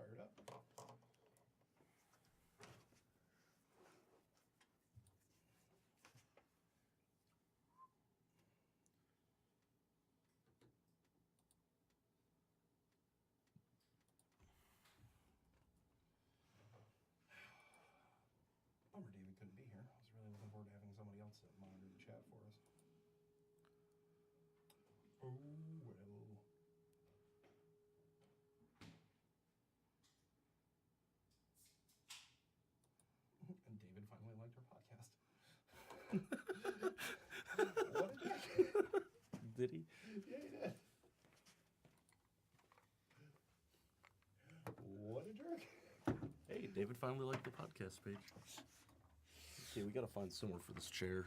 fired up. Bummer David couldn't be here. I was really looking forward to having somebody else that monitor the chat for us. Oh, well. And David finally liked our podcast. What a dick. Did he? Yeah, he did. What a jerk. Hey, David finally liked the podcast page. Okay, we gotta find somewhere for this chair.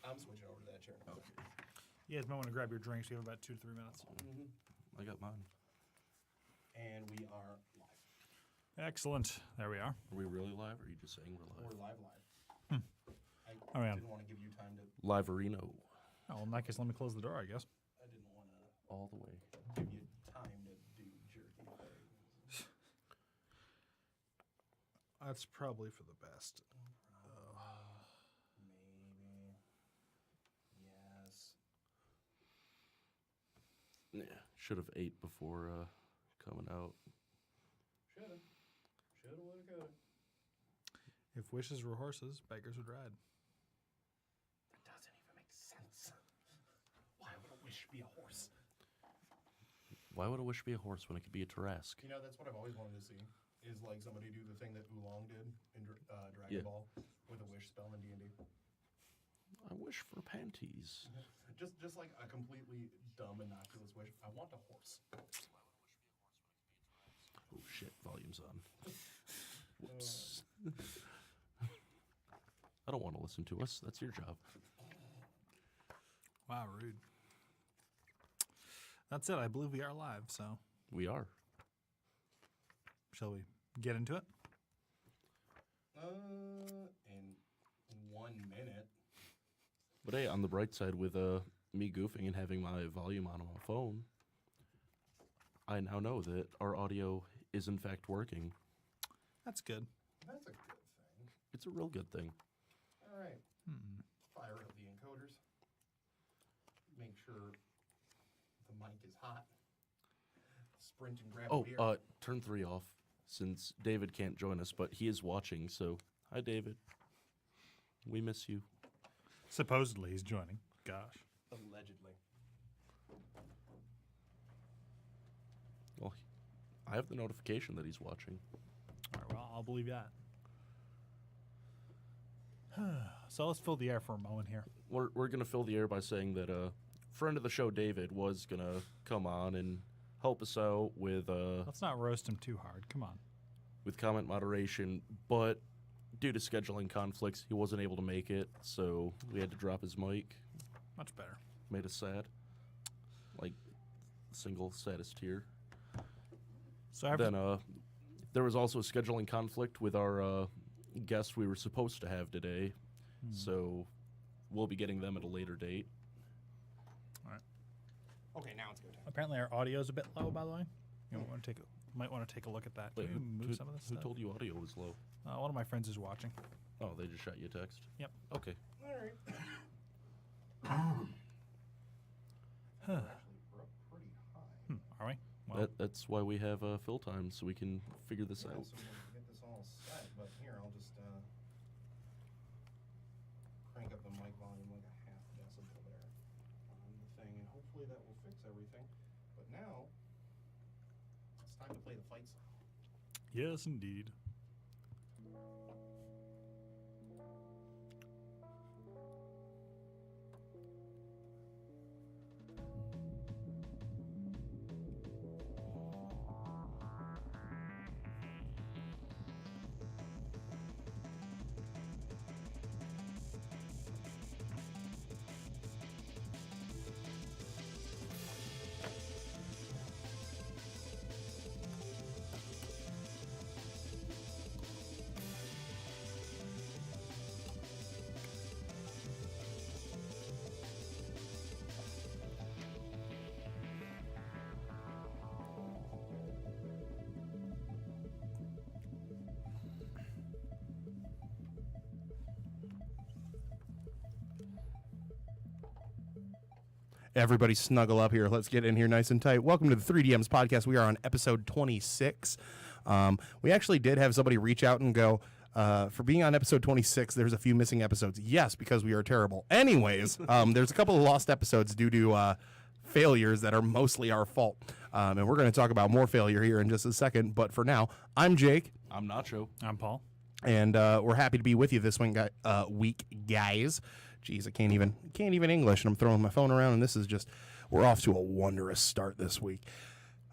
I'm switching over to that chair. Okay. You guys might want to grab your drinks. You have about 2 to 3 minutes. I got mine. And we are live. Excellent. There we are. Are we really live, or are you just saying we're live? We're live. I Oh, yeah. didn't want to give you time to. Live-areno. Oh, well, in that case, let me close the door, I guess. I didn't want to All the way. give you time to do jerky things. That's probably for the best. Maybe. Yes. Yeah, should have ate before coming out. Shoulda. Shoulda, woulda, coulda. If wishes were horses, beggars would ride. That doesn't even make sense. Why would a wish be a horse? Why would a wish be a horse when it could be a Tarrasque? You know, that's what I've always wanted to see. Is like somebody do the thing that Oolong did in Dragon Yeah. Ball with a wish spell in D&D. I wish for panties. Just like a completely dumb, innocuous wish. I want a horse. Oh shit, volume's on. Whoops. I don't want to listen to us. That's your job. Wow, rude. That's it. I believe we are live, so We are. shall we get into it? In 1 minute. But hey, on the bright side, with me goofing and having my volume on my phone, I now know that our audio is in fact working. That's good. That's a good thing. It's a real good thing. All right. Fire up the encoders. Make sure the mic is hot. Sprint and grab a beer. Oh, turn 3 off, since David can't join us, but he is watching, so hi, David. We miss you. Supposedly he's joining. Gosh. Allegedly. Well, I have the notification that he's watching. All right, well, I'll believe that. So let's fill the air for a moment here. We're going to fill the air by saying that a friend of the show, David, was going to come on and help us out with Let's not roast him too hard. Come on. with comment moderation, but due to scheduling conflicts, he wasn't able to make it, so we had to drop his mic. Much better. Made us sad. Like, single saddest tear. So Then there was also a scheduling conflict with our guest we were supposed to have today, so we'll be getting them at a later date. all right. Okay, now it's go time. Apparently our audio is a bit low, by the way. You might want to take a look at that. Wait, Can we move some of this who stuff? told you audio was low? One of my friends is watching. Oh, they just shot you a text? Yep. Okay. All right. Huh. Actually, we're up pretty high. Are we? Well, That's why we have fill time, so we can figure this Yeah, out. so we'll get this all set, but here, I'll just crank up the mic volume like a half decibel there on the thing, and hopefully that will fix everything. But now, it's time to play the fight song. yes, indeed. Everybody snuggle up here. Let's get in here nice and tight. Welcome to the 3DMs podcast. We are on episode 26. We actually did have somebody reach out and go, for being on episode 26, there's a few missing episodes. Yes, because we are terrible. Anyways, there's a couple of lost episodes due to failures that are mostly our fault. And we're going to talk about more failure here in just a second. But for now, I'm Jake. I'm Nacho. I'm Paul. And we're happy to be with you this week, guys. Jeez, I can't even English, and I'm throwing my phone around, and this is just, we're off to a wondrous start this week.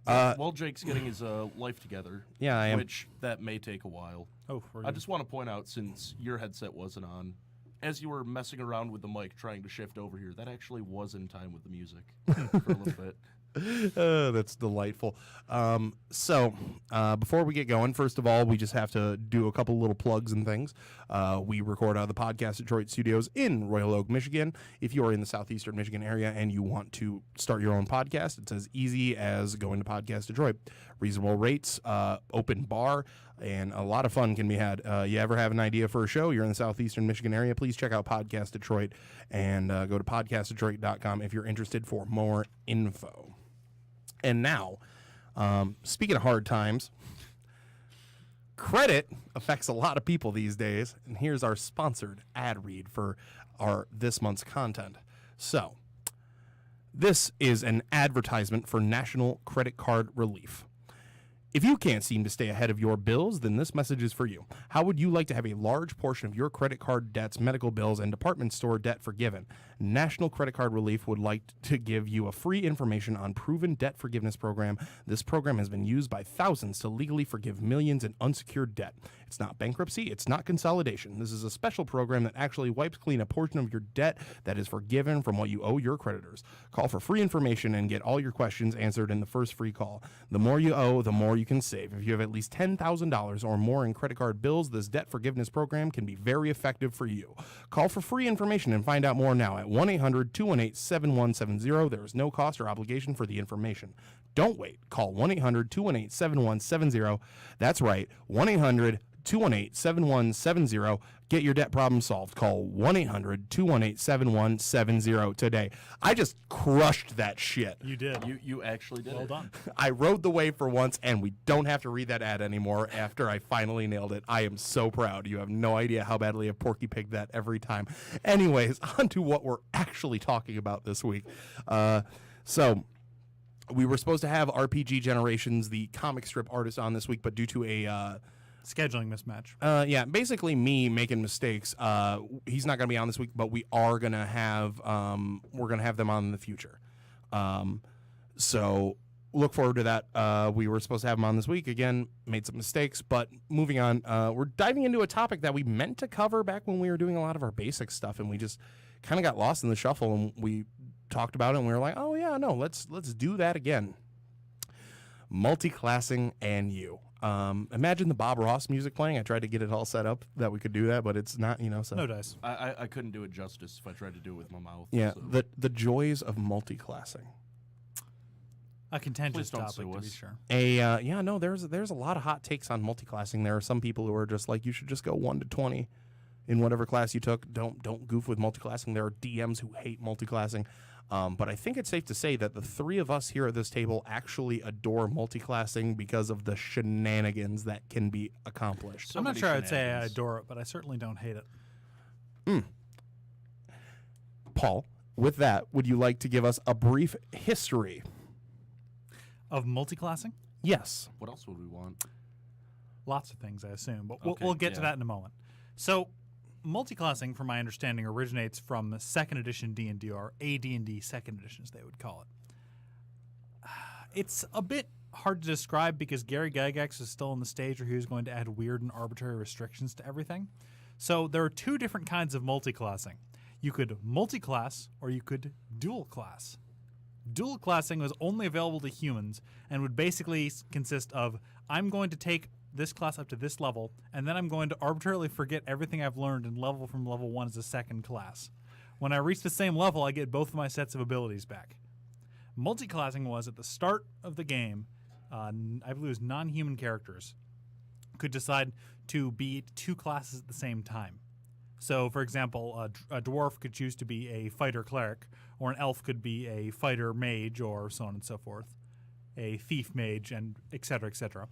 Well, Jake's getting his life together. Yeah, I am. Which that may take a while. Oh, I just want to point out, since your headset wasn't on, as you were messing around with the mic trying to shift over here, that actually was in time with the music for a little bit. That's delightful. So before we get going, first of all, we just have to do a couple little plugs and things. We record out of the Podcast Detroit studios in Royal Oak, Michigan. If you are in the southeastern Michigan area and you want to start your own podcast, it's as easy as going to Podcast Detroit. Reasonable rates, open bar, and a lot of fun can be had. You ever have an idea for a show, you're in the southeastern Michigan area, please check out Podcast Detroit and go to podcastdetroit.com if you're interested for more info. And now, speaking of hard times, credit affects a lot of people these days. And here's our sponsored ad read for this month's content. So, this is an advertisement for National Credit Card Relief. If you can't seem to stay ahead of your bills, then this message is for you. How would you like to have a large portion of your credit card debts, medical bills, and department store debt forgiven? National Credit Card Relief would like to give you a free information on proven debt forgiveness program. This program has been used by thousands to legally forgive millions in unsecured debt. It's not bankruptcy. It's not consolidation. This is a special program that actually wipes clean a portion of your debt that is forgiven from what you owe your creditors. Call for free information and get all your questions answered in the first free call. The more you owe, the more you can save. If you have at least $10,000 or more in credit card bills, this debt forgiveness program can be very effective for you. Call for free information and find out more now at 1-800-218-7170. There is no cost or obligation for the information. Don't wait. Call 1-800-218-7170. That's right, 1-800-218-7170. Get your debt problem solved. Call 1-800-218-7170 today. I just crushed that shit. You did. You actually did. Well it. done. I rode the wave for once, and we don't have to read that ad anymore after I finally nailed it. I am so proud. You have no idea how badly I porky pigged that every time. Anyways, on to what we're actually talking about this week. So we were supposed to have RPG Generations, the comic strip artist, on this week, but due to a Scheduling mismatch. basically me making mistakes. He's not going to be on this week, but we are going to have we're going to have them on in the future. So look forward to that. We were supposed to have him on this week. Again, made some mistakes, but moving on. We're diving into a topic that we meant to cover back when we were doing a lot of our basic stuff, and we just kind of got lost in the shuffle, and we talked about it, and we were like, oh yeah, no, let's do that again. Multiclassing and you. Imagine the Bob Ross music playing. I tried to get it all set up that we could do that, but it's not, so. No dice. I couldn't do it justice if I tried to do it with my mouth. Yeah, so. the joys of multiclassing. A contentious Please don't topic, sue to be us. sure. There's a lot of hot takes on multiclassing. There are some people who are just like, you should just go 1 to 20 in whatever class you took. Don't goof with multiclassing. There are DMs who hate multiclassing. But I think it's safe to say that the three of us here at this table actually adore multiclassing because of the shenanigans that can be accomplished. So I'm not many sure I'd say I shenanigans. adore it, but I certainly don't hate it. Paul, with that, would you like to give us a brief history? Of multiclassing? Yes. What else would we want? Lots of things, I assume, but Okay, we'll get to yeah. that in a moment. So, multiclassing, from my understanding, originates from the 2nd edition D&D, or AD&D 2nd edition, as they would call it. It's a bit hard to describe because Gary Gygax is still on the stage where he was going to add weird and arbitrary restrictions to everything. So there are two different kinds of multiclassing. You could multiclass, or you could dual class. Dual classing was only available to humans and would basically consist of, I'm going to take this class up to this level, and then I'm going to arbitrarily forget everything I've learned and level from level 1 as a second class. When I reach the same level, I get both of my sets of abilities back. Multiclassing was at the start of the game, I believe it was non-human characters could decide to be two classes at the same time. So, for example, a dwarf could choose to be a fighter cleric, or an elf could be a fighter mage, or so on and so forth, a thief mage, and et cetera, et cetera.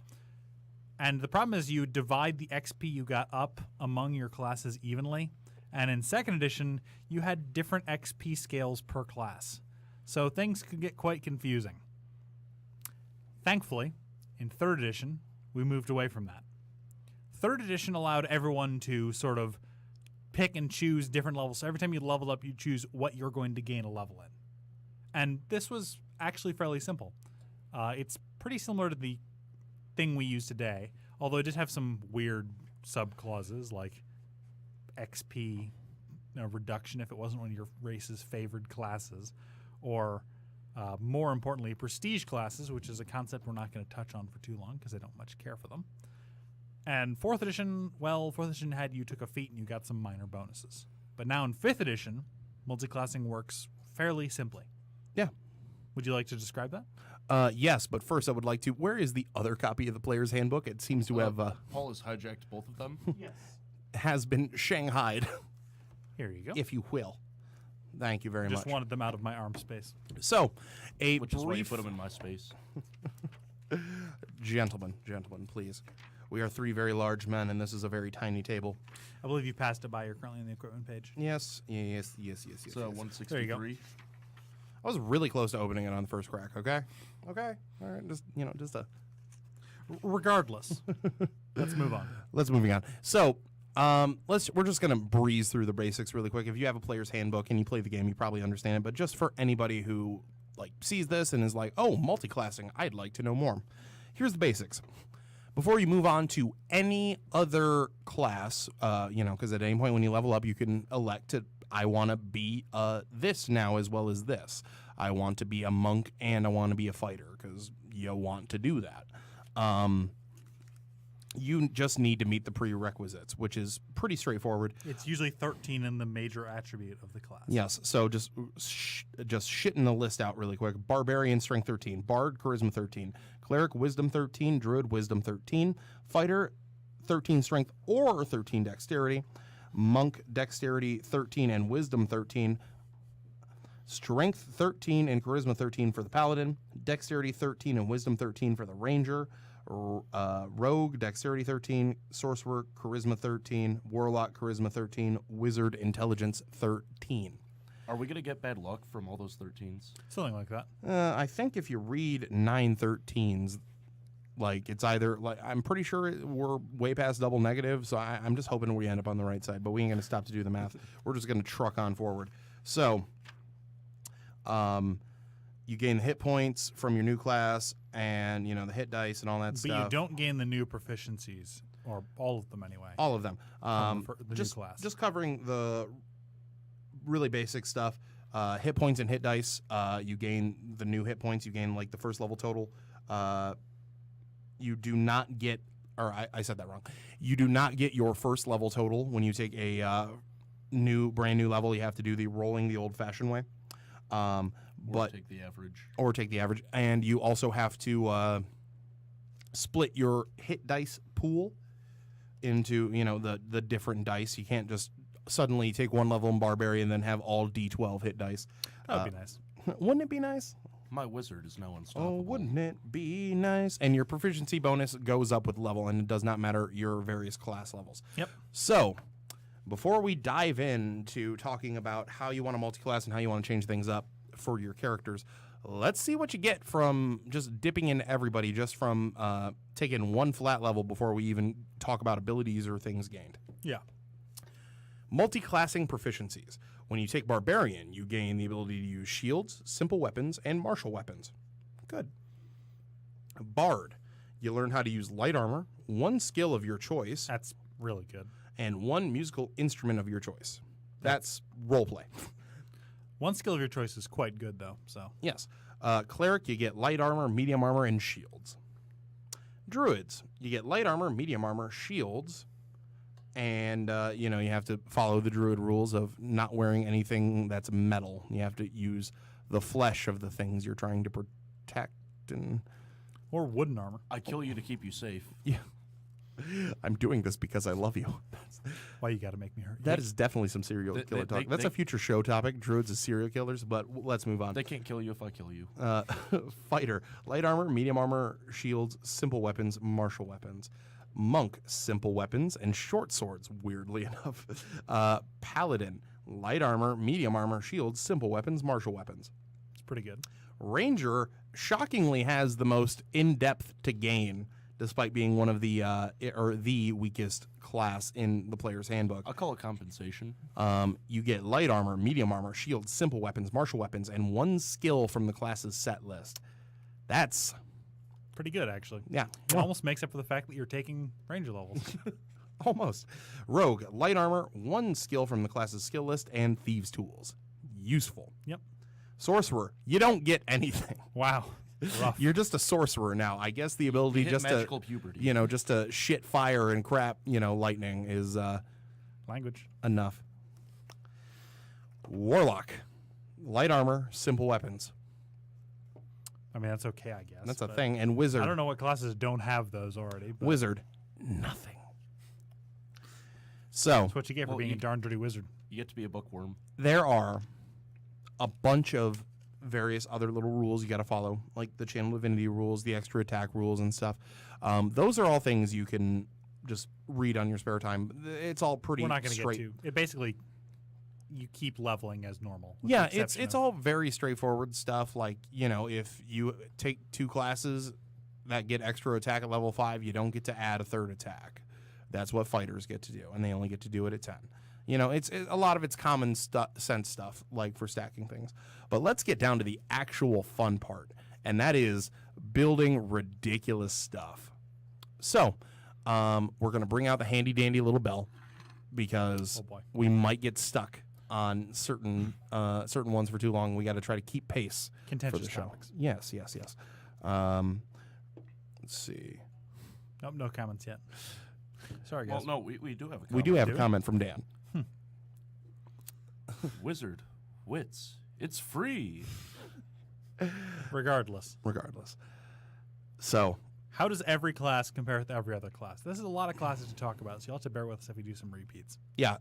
And the problem is you divide the XP you got up among your classes evenly, and in 2nd edition, you had different XP scales per class. So things could get quite confusing. Thankfully, in 3rd edition, we moved away from that. 3rd edition allowed everyone to sort of pick and choose different levels. So every time you leveled up, you choose what you're going to gain a level in. And this was actually fairly simple. It's pretty similar to the thing we use today, although it did have some weird sub-clauses like XP reduction if it wasn't one of your race's favored classes, or more importantly, prestige classes, which is a concept we're not going to touch on for too long because I don't much care for them. And 4th edition, well, 4th edition had you took a feat and you got some minor bonuses. But now in 5th edition, multiclassing works fairly simply. Yeah. Would you like to describe that? Yes, but first I would like to. Where is the other copy of the Player's Handbook? It seems to have Paul has hijacked both of them. Yes. has been shanghaied, Here you go. if you will. Thank you very Just much. wanted them out of my arm space. So, a Which is why you brief put them in my space. gentlemen, please. We are 3 very large men, and this is a very tiny table. I believe you passed it by. You're currently on the equipment page. Yes. So yes. 163. I was really close to opening it on the first crack. Okay. All right. Just a. Regardless, let's move on. Let's moving on. So, we're just gonna breeze through the basics really quick. If you have a Player's Handbook and you play the game, you probably understand it. But just for anybody who sees this and is like, "Oh, multiclassing, I'd like to know more." Here's the basics. Before you move on to any other class, because at any point when you level up, you can elect to, I want to be this now as well as this. I want to be a monk and I want to be a fighter because you want to do that. You just need to meet the prerequisites, which is pretty straightforward. It's usually 13 in the major attribute of the class. Yes, so just shitting the list out really quick. Barbarian, Strength 13. Bard, Charisma 13. Cleric, Wisdom 13. Druid, Wisdom 13. Fighter, 13 Strength or 13 Dexterity. Monk, Dexterity 13 and Wisdom 13. Strength 13 and Charisma 13 for the Paladin. Dexterity 13 and Wisdom 13 for the Ranger. Rogue, Dexterity 13, Sorcerer, Charisma 13, Warlock, Charisma 13, Wizard, Intelligence 13. Are we going to get bad luck from all those 13s? Something like that. I think if you read 9 13s, it's either, I'm pretty sure we're way past double negative, so I'm just hoping we end up on the right side, but we ain't going to stop to do the math. We're just going to truck on forward. So, you gain the hit points from your new class and, the hit dice and all that stuff. But you don't gain the new proficiencies, or all of them anyway. All of them. The just, new class. Just covering the really basic stuff. Hit points and hit dice. You gain the new hit points. You gain, the first level total. You do not get, or I said that wrong. You do not get your first level total when you take a brand new level. You have to do the rolling the old-fashioned way. Or take the average. Or take the average. And you also have to split your hit dice pool into, the different dice. You can't just suddenly take one level in Barbarian and then have all D12 hit dice. That would be nice. Wouldn't it be nice? My wizard is now unstoppable. Oh, wouldn't it be nice? And your proficiency bonus goes up with level, and it does not matter your various class levels. Yep. So, before we dive into talking about how you want to multi-class and how you want to change things up for your characters, let's see what you get from just dipping into everybody, just from taking one flat level before we even talk about abilities or things gained. Yeah. Multi-classing proficiencies. When you take Barbarian, you gain the ability to use shields, simple weapons, and martial weapons. Good. Bard. You learn how to use light armor, one skill of your choice, That's really good. and one musical instrument of your choice. That's roleplay. One skill of your choice is quite good, though. So Yes. Cleric, you get light armor, medium armor, and shields. Druids, you get light armor, medium armor, shields, and you have to follow the druid rules of not wearing anything that's metal. You have to use the flesh of the things you're trying to protect. or wooden armor. I kill you to keep you safe. Yeah, I'm doing this because I love you. Why you got to make me hurt? That is definitely some serial killer talk. That's a future show topic, druids as serial killers, but let's move on. They can't kill you if I kill you. Fighter, light armor, medium armor, shields, simple weapons, martial weapons. Monk, simple weapons, and short swords, weirdly enough. Paladin, light armor, medium armor, shields, simple weapons, martial weapons. It's pretty good. Ranger, shockingly, has the most in-depth to gain, despite being one of the weakest class in the player's handbook. I'll call it compensation. You get light armor, medium armor, shields, simple weapons, martial weapons, and one skill from the class's set list. That's pretty good, actually. Yeah. It almost makes up for the fact that you're taking ranger levels. Almost. Rogue, light armor, one skill from the class's skill list, and thieves' tools. Useful. Yep. Sorcerer, you don't get anything. Wow. Rough. You're just a sorcerer now. I guess the ability just magical to, puberty. just to shit fire and crap, lightning is language enough. Warlock, light armor, simple weapons. I mean, that's okay, I guess. That's a thing. And wizard. I don't know what classes don't have those already. But Wizard, nothing. So that's what you get for being a darn dirty wizard. You get to be a bookworm. There are a bunch of various other little rules you got to follow, like the channel divinity rules, the extra attack rules, and stuff. Those are all things you can just read on your spare time. It's all pretty. We're not going to straight. get to it. Basically, you keep leveling as normal. Yeah, it's all very straightforward stuff. Like, if you take 2 classes that get extra attack at level 5, you don't get to add a 3rd attack. That's what fighters get to do, and they only get to do it at 10. It's a lot of it's common sense stuff, like for stacking things. But let's get down to the actual fun part, and that is building ridiculous stuff. So, we're going to bring out the handy-dandy little bell, because we might get stuck on certain ones for too long. We got to try to keep pace. Contentious for the show. topics. Yes. Let's see. Nope, no comments yet. Sorry, guys. Well, no, we do have a comment. We do have a comment from Dan. Wizard, wits, it's free. Regardless. So, how does every class compare with every other class? This is a lot of classes to talk about, so you'll have to bear with us if we do some repeats. yeah.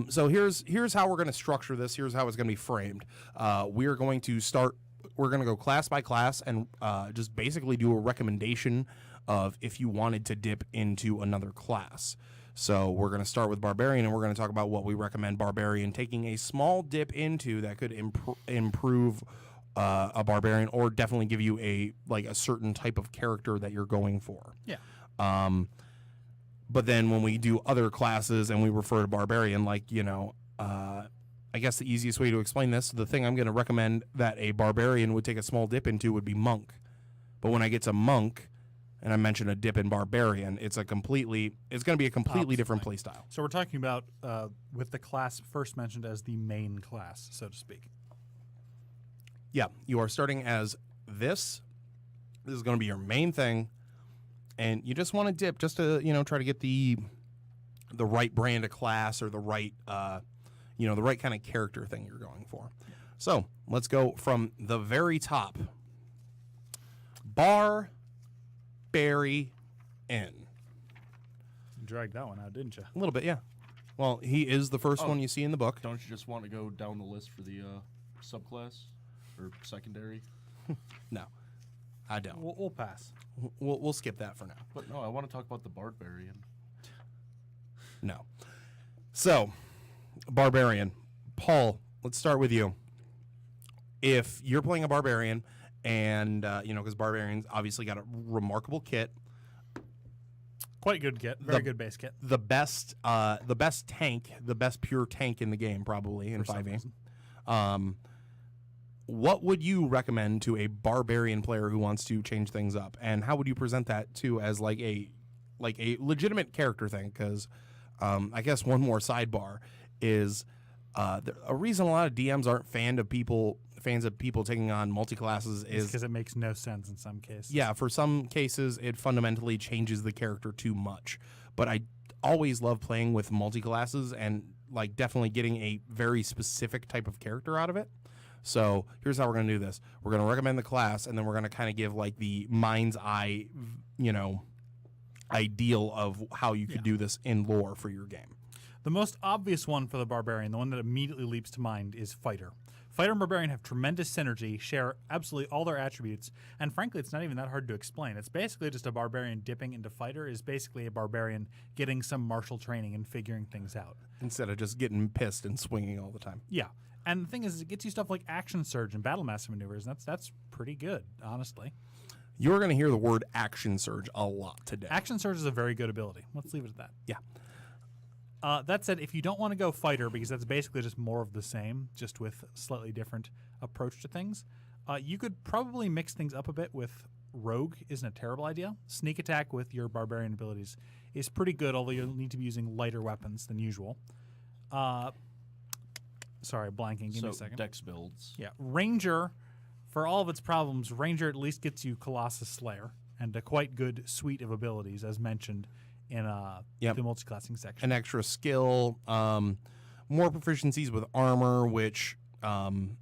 So here's how we're going to structure this. Here's how it's going to be framed. We're going to go class by class and just basically do a recommendation of if you wanted to dip into another class. So we're going to start with Barbarian, and we're going to talk about what we recommend Barbarian taking a small dip into that could improve a Barbarian, or definitely give you a certain type of character that you're going for. Yeah. But then when we do other classes and we refer to Barbarian, I guess the easiest way to explain this, the thing I'm going to recommend that a Barbarian would take a small dip into would be Monk. But when I get to Monk, and I mentioned a dip in Barbarian, it's going to be a completely different play style. So we're talking about with the class first mentioned as the main class, so to speak. Yeah, you are starting as this. This is going to be your main thing, and you just want to dip just to try to get the right brand of class, or the right the right kind of character thing you're going for. So let's go from the very top. Barbarian. You dragged that one out, didn't you? A little bit, yeah. Well, he is the first one you see in the book. Don't you just want to go down the list for the subclass or secondary? No, I don't. We'll pass. We'll skip that for now. But no, I want to talk about the Barbarian. No. So, Barbarian. Paul, let's start with you. If you're playing a Barbarian, and, because Barbarians obviously got a remarkable kit. Quite good kit. Very good base kit. The best tank, the best pure tank in the game, probably, in 5e. What would you recommend to a Barbarian player who wants to change things up? And how would you present that, too, as a legitimate character thing? Because I guess one more sidebar is a reason a lot of DMs aren't fans of people taking on multi-classes is because it makes no sense in some cases. Yeah, for some cases, it fundamentally changes the character too much. But I always love playing with multi-classes and definitely getting a very specific type of character out of it. So here's how we're going to do this. We're going to recommend the class, and then we're going to kind of give the mind's eye, ideal of how you could do this in lore for your game. The most obvious one for the Barbarian, the one that immediately leaps to mind, is Fighter. Fighter and Barbarian have tremendous synergy, share absolutely all their attributes, and frankly, it's not even that hard to explain. It's basically just a Barbarian dipping into Fighter is basically a Barbarian getting some martial training and figuring things out. Instead of just getting pissed and swinging all the time. Yeah. And the thing is, it gets you stuff like Action Surge and Battle Master Maneuvers, and that's pretty good, honestly. You're going to hear the word Action Surge a lot today. Action Surge is a very good ability. Let's leave it at that. Yeah. That said, if you don't want to go Fighter, because that's basically just more of the same, just with slightly different approach to things, you could probably mix things up a bit with Rogue. Isn't a terrible idea. Sneak attack with your Barbarian abilities is pretty good, although you'll need to be using lighter weapons than usual. Sorry, blanking. Give me a second. Dex builds. Yeah. Ranger, for all of its problems, Ranger at least gets you Colossus Slayer and a quite good suite of abilities, as mentioned in Yep. the multi-classing section. An extra skill, more proficiencies with armor, which, you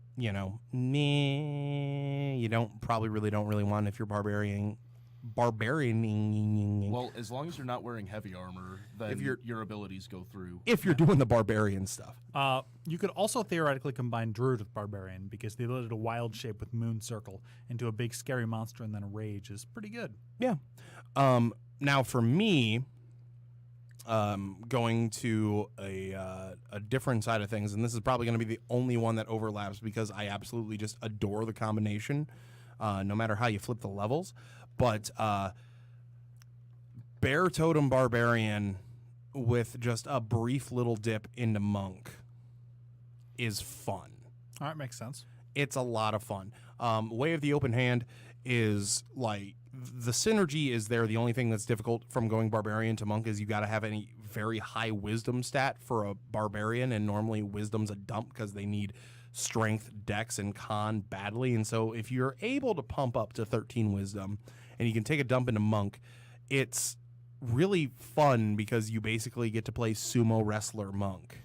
don't really want if you're barbarian. Well, as long as you're not wearing heavy armor, then If you're- your abilities go through. if you're doing the barbarian stuff. You could also theoretically combine Druid with Barbarian, because the ability to wild shape with Moon Circle into a big scary monster and then a rage is pretty good. Yeah. Now for me, going to a different side of things, and this is probably going to be the only one that overlaps because I absolutely just adore the combination, no matter how you flip the levels. But Bear Totem Barbarian with just a brief little dip into Monk is fun. All right, makes sense. It's a lot of fun. Way of the Open Hand is like the synergy is there. The only thing that's difficult from going Barbarian to Monk is you got to have any very high Wisdom stat for a Barbarian, and normally Wisdom's a dump because they need Strength, Dex, and Con badly. And so if you're able to pump up to 13 Wisdom and you can take a dump into Monk, it's really fun because you basically get to play sumo wrestler Monk.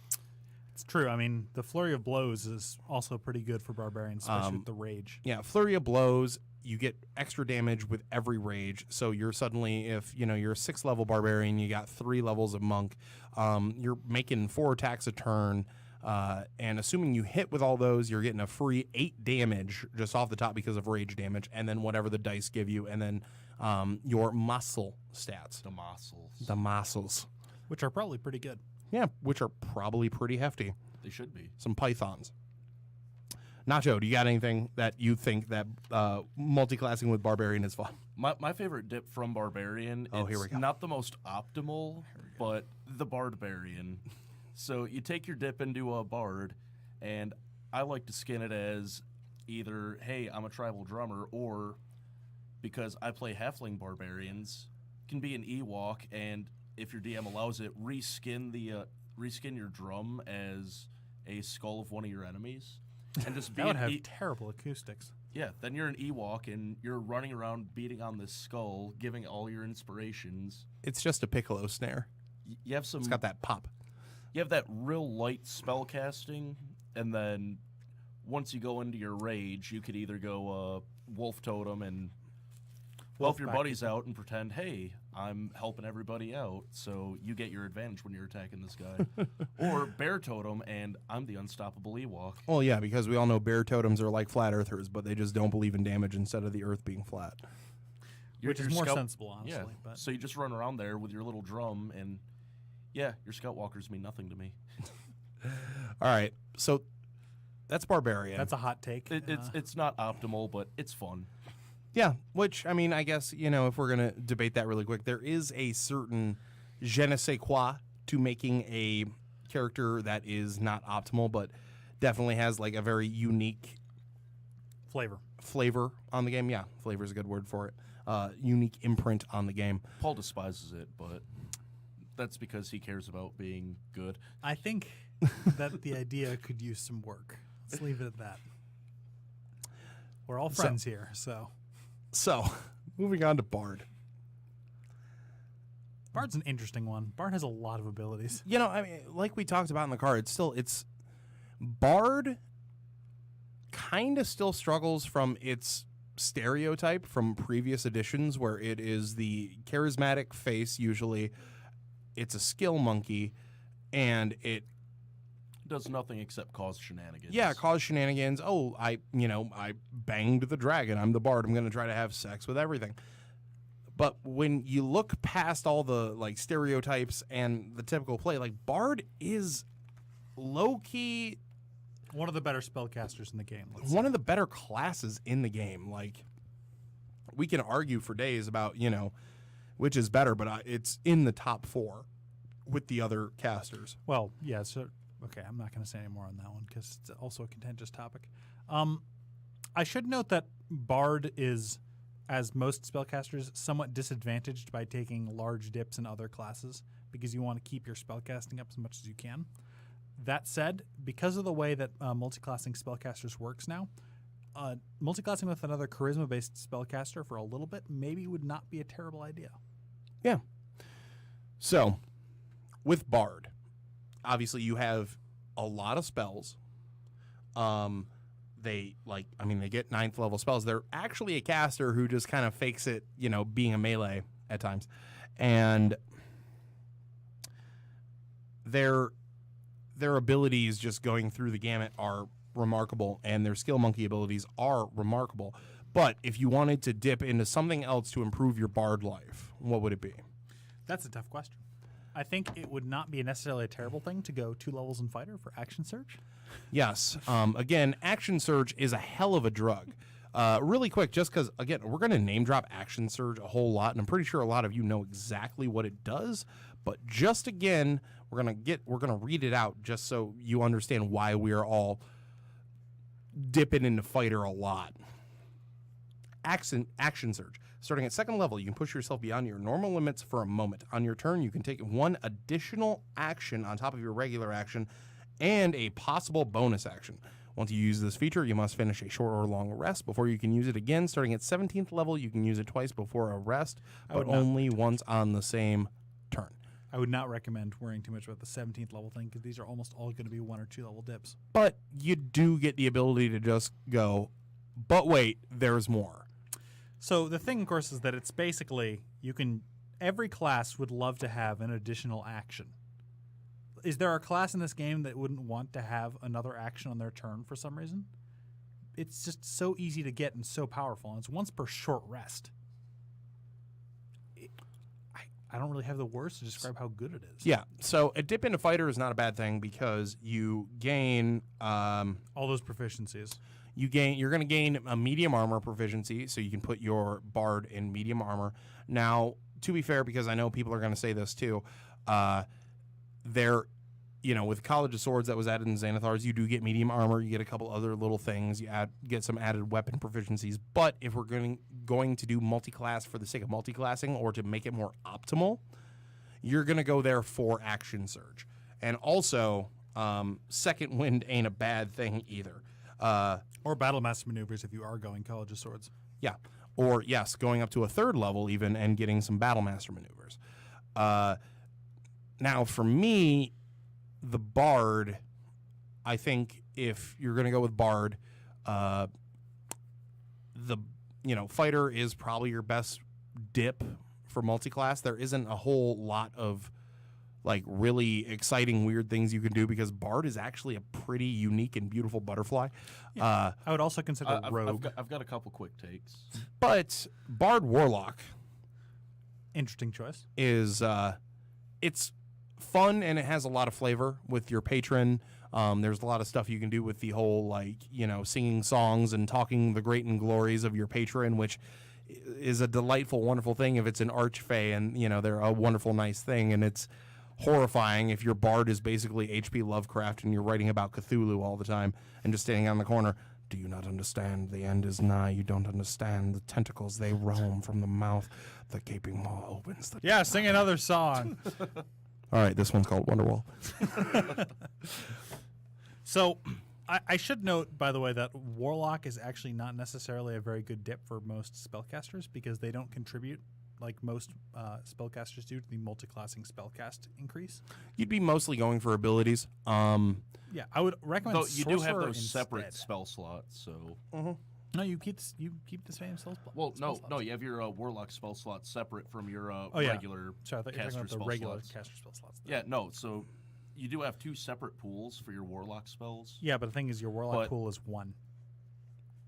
It's true. I mean, the Flurry of Blows is also pretty good for Barbarians, especially with the Rage. Yeah, Flurry of Blows, you get extra damage with every rage. So you're suddenly, if you're a 6th level Barbarian, you got 3 levels of Monk, you're making 4 attacks a turn. And assuming you hit with all those, you're getting a free 8 damage just off the top because of rage damage, and then whatever the dice give you, and then your muscle stats. The muscles. Which are probably pretty good. Yeah, which are probably pretty hefty. They should be. Some pythons. Nacho, do you got anything that you think that multi-classing with Barbarian is fun? My favorite dip from Barbarian, Oh, here we go. not the most optimal, but the Barbarian. So you take your dip into a Bard, and I like to skin it as either, hey, I'm a tribal drummer, or because I play Halfling Barbarians, can be an Ewok, and if your DM allows it, reskin your drum as a skull of one of your enemies. And just be That would an have terrible acoustics. Yeah, then you're an Ewok, and you're running around beating on this skull, giving all your inspirations. It's just a piccolo snare. You have some. It's got that pop. You have that real light spell casting, and then once you go into your rage, you could either go Wolf Totem and help your Wolfpack. buddies out and pretend, hey, I'm helping everybody out, so you get your advantage when you're attacking this guy. Or Bear Totem, and I'm the unstoppable Ewok. Well, yeah, because we all know bear totems are like flat earthers, but they just don't believe in damage instead of the earth being flat. Which is more sensible, honestly. Yeah, But so you just run around there with your little drum, and yeah, your Scout Walkers mean nothing to me. All right, so that's Barbarian. that's a hot take. It's not optimal, but it's fun. Yeah, which, I mean, I guess, if we're going to debate that really quick, there is a certain je ne sais quoi to making a character that is not optimal, but definitely has, like, a very unique flavor on the game. Yeah, flavor is a good word for it. Unique imprint on the game. Paul despises it, but that's because he cares about being good. I think that the idea could use some work. Let's leave it at that. We're all friends here, so. So, moving on to Bard. Bard's an interesting one. Bard has a lot of abilities. I mean, like we talked about in the card, it's Bard kind of still struggles from its stereotype from previous editions where it is the charismatic face usually. It's a skill monkey, and it Does nothing except cause shenanigans. cause shenanigans. Oh, I banged the dragon. I'm the bard. I'm going to try to have sex with everything. But when you look past all the like stereotypes and the typical play, like bard is low key One of the better spellcasters in the game. one of the better classes in the game. Like, we can argue for days about, which is better, but it's in the top 4 with the other casters. Well, yeah. So, okay, I'm not going to say any more on that one because it's also a contentious topic. I should note that Bard is, as most spellcasters, somewhat disadvantaged by taking large dips in other classes because you want to keep your spellcasting up as much as you can. That said, because of the way that multiclassing spellcasters works now, multiclassing with another charisma-based spellcaster for a little bit maybe would not be a terrible idea. Yeah. So, with Bard, obviously you have a lot of spells. They get 9th level spells. They're actually a caster who just kind of fakes it, being a melee at times. And their abilities just going through the gamut are remarkable, and their skill monkey abilities are remarkable. But if you wanted to dip into something else to improve your bard life, what would it be? That's a tough question. I think it would not be necessarily a terrible thing to go 2 levels in fighter for action surge. Yes. Again, action surge is a hell of a drug. Really quick, just because, again, we're going to name drop action surge a whole lot, and I'm pretty sure a lot of you know exactly what it does. But just again, we're gonna read it out just so you understand why we are all dipping into fighter a lot. Action surge. Starting at 2nd level, you can push yourself beyond your normal limits for a moment. On your turn, you can take 1 additional action on top of your regular action and a possible bonus action. Once you use this feature, you must finish a short or long rest before you can use it again. Starting at 17th level, you can use it twice before a rest, but only once on the same turn. I would not recommend worrying too much about the 17th level thing because these are almost all going to be 1 or 2 level dips. But you do get the ability to just go, but wait, there's more. So the thing, of course, is that it's basically every class would love to have an additional action. Is there a class in this game that wouldn't want to have another action on their turn for some reason? It's just so easy to get and so powerful, and it's once per short rest. I don't really have the words to describe how good it is. Yeah, so a dip into fighter is not a bad thing because you gain all those proficiencies. You're going to gain a medium armor proficiency, so you can put your bard in medium armor. Now, to be fair, because I know people are going to say this too, with College of Swords that was added in Xanathars, you do get medium armor. You get a couple other little things. You get some added weapon proficiencies. But if we're going to do multi-class for the sake of multi-classing or to make it more optimal, you're going to go there for action surge. And also, second wind ain't a bad thing either. Or battle master maneuvers if you are going College of Swords. Yeah. Or, yes, going up to a 3rd level even and getting some battle master maneuvers. Now, for me, the bard, I think if you're going to go with bard, fighter is probably your best dip for multi-class. There isn't a whole lot of really exciting weird things you can do because bard is actually a pretty unique and beautiful butterfly. Yeah. I would also consider rogue. I've got a couple quick takes. But bard warlock, interesting choice, is it's fun and it has a lot of flavor with your patron. There's a lot of stuff you can do with the whole singing songs and talking the great and glories of your patron, which is a delightful, wonderful thing if it's an archfey and they're a wonderful, nice thing. And it's horrifying if your bard is basically H.P. Lovecraft and you're writing about Cthulhu all the time and just standing on the corner. Do you not understand? The end is nigh. You don't understand. The tentacles, they roam from the mouth. The gaping maw opens. Yeah, sing another song. All right, this one's called Wonderwall. So, I should note, by the way, that Warlock is actually not necessarily a very good dip for most spellcasters because they don't contribute like most spellcasters do to the multiclassing spellcast increase. You'd be mostly going for abilities. Yeah, I would recommend. Though you do have Sorcerer those separate instead. spell slots, so. No, you keep the same spell slot. Well, spell no, slots. you have your warlock spell slot separate from your Yeah. regular Sorry, I thought you were talking caster about the spell regular slots. caster spell slots. Yeah, no. So You do have 2 separate pools for your warlock spells. Yeah, but the thing is, your warlock But- pool is 1.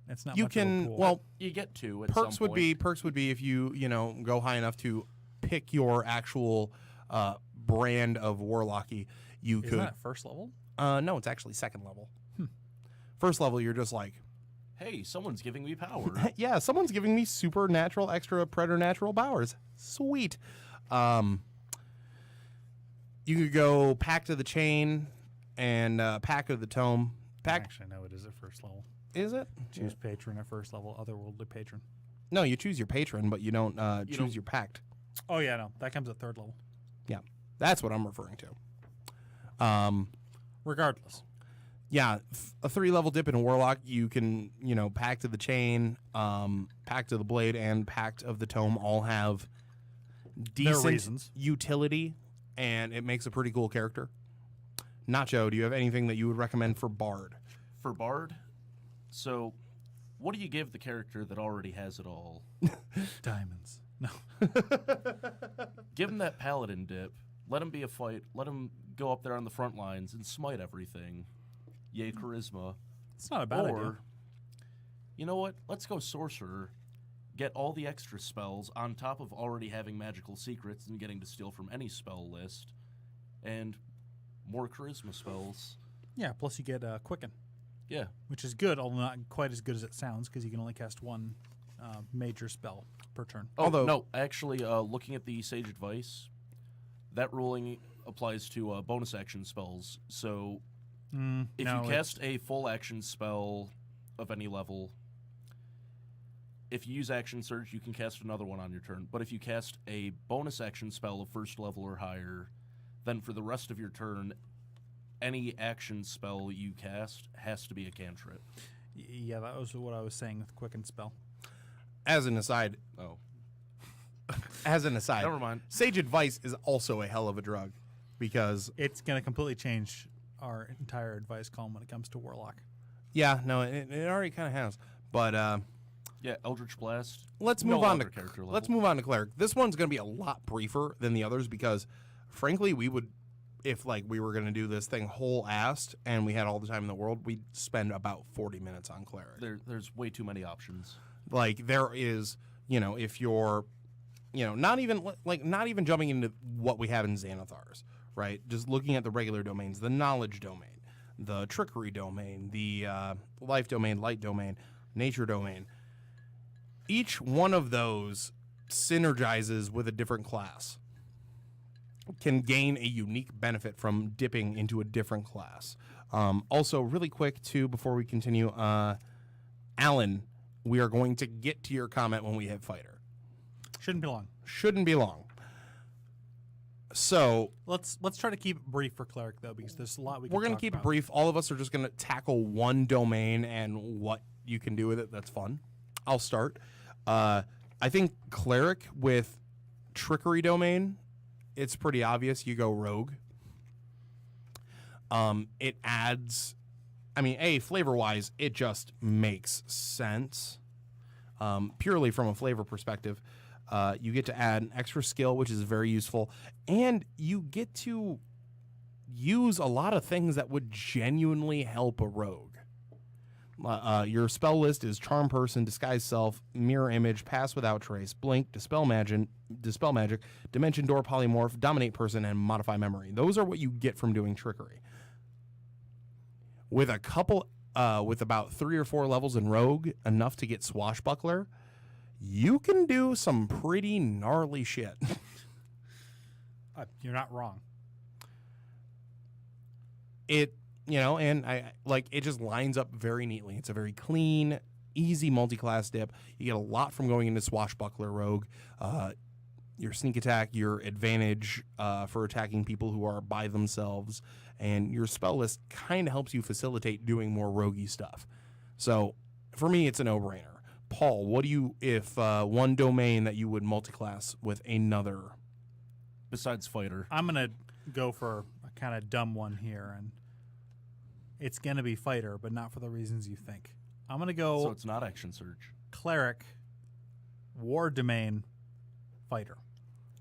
It's not You much of a can pool. well You get 2 at perks some would be point. if you go high enough to pick your actual brand of warlocky. You Isn't could that first level? no, it's actually second level. First level, you're just like, Hey, someone's giving me power. yeah, someone's giving me supernatural extra preternatural powers. Sweet. You could go Pact of the Chain and Pact of the Tome. Pact Actually, no, it is at first level. is it? Choose patron at first level, otherworldly patron. No, you choose your patron, but you don't choose don't- your pact. Oh, yeah, no. That comes at third level. Yeah, that's what I'm referring to. Regardless. Yeah, a 3-level dip in a warlock. You can, Pact of the Chain, Pact of the Blade, and Pact of the Tome all have decent reasons. utility, and it makes a pretty cool character. Nacho, do you have anything that you would recommend for Bard? For Bard, so what do you give the character that already has it all? Diamonds. No. Give him that paladin dip. Let him be a fight. Let him go up there on the front lines and smite everything. Yay, charisma. It's not a bad or, idea. you know what? Let's go sorcerer. Get all the extra spells on top of already having magical secrets and getting to steal from any spell list. And more charisma spells. Yeah, plus you get Quicken, Yeah. which is good, although not quite as good as it sounds, because you can only cast 1 major spell per turn. Oh, Although- no, actually, looking at the Sage Advice, that ruling applies to bonus action spells. So if no, you cast a full action spell of any level, if you use Action Surge, you can cast another one on your turn. But if you cast a bonus action spell of first level or higher, then for the rest of your turn, any action spell you cast has to be a cantrip. Yeah, that was what I was saying with Quicken spell. As an aside, Oh, never mind. Sage Advice is also a hell of a drug because It's going to completely change our entire advice column when it comes to Warlock. yeah, no, it already kind of has. But Yeah, Eldritch Blast. let's no move on other to character level. let's move on to Cleric. This one's going to be a lot briefer than the others because, frankly, we would, if we were going to do this thing whole assed and we had all the time in the world, we'd spend about 40 minutes on Cleric. There's way too many options. There is, if you're, not even jumping into what we have in Xanathars, right? Just looking at the regular domains, the knowledge domain, the trickery domain, the life domain, light domain, nature domain. Each one of those synergizes with a different class, can gain a unique benefit from dipping into a different class. Also, really quick, too, before we continue, Alan, we are going to get to your comment when we hit fighter. Shouldn't be long. Shouldn't be long. So Let's try to keep it brief for Cleric, though, because there's a lot we can we're going to talk keep about. it brief. All of us are just going to tackle one domain and what you can do with it. That's fun. I'll start. I think Cleric with trickery domain, it's pretty obvious. You go rogue. It adds, flavor-wise, it just makes sense. Purely from a flavor perspective, you get to add an extra skill, which is very useful, and you get to use a lot of things that would genuinely help a rogue. Your spell list is Charm Person, Disguise Self, Mirror Image, Pass Without Trace, Blink, Dispel Magic, Dimension Door, Polymorph, Dominate Person, and Modify Memory. Those are what you get from doing trickery. With a couple, with about 3 or 4 levels in Rogue, enough to get Swashbuckler, you can do some pretty gnarly shit. You're not wrong. It just lines up very neatly. It's a very clean, easy multi-class dip. You get a lot from going into Swashbuckler Rogue. Your sneak attack, your advantage for attacking people who are by themselves, and your spell list kind of helps you facilitate doing more roguey stuff. So for me, it's a no-brainer. Paul, what do you, if one domain that you would multi-class with another? Besides fighter. I'm going to go for a kind of dumb one here, and it's going to be fighter, but not for the reasons you think. I'm going to go So it's not Action Surge. Cleric, War Domain, Fighter,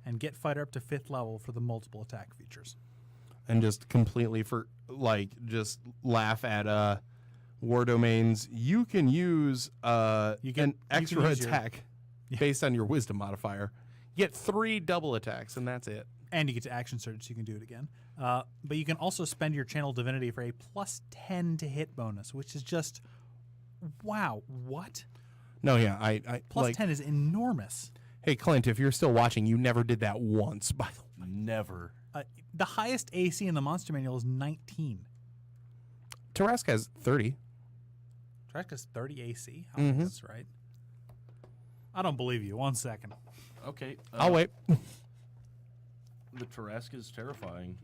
and get Fighter up to 5th level for the multiple attack features. and just completely just laugh at war domains. You can use an extra attack based on your wisdom modifier. You get 3 double attacks, and that's it. And you get to action surge, so you can do it again. But you can also spend your channel divinity for a plus 10 to hit bonus, which is just, wow, what? No, yeah, I plus 10 is enormous. Hey, Clint, if you're still watching, you never did that once, by the way. Never. The highest AC in the monster manual is 19. Tarask has 30. Tarask has 30 AC? I don't think that's right. I don't believe you. 1 second. Okay. I'll wait. The Tarask is terrifying.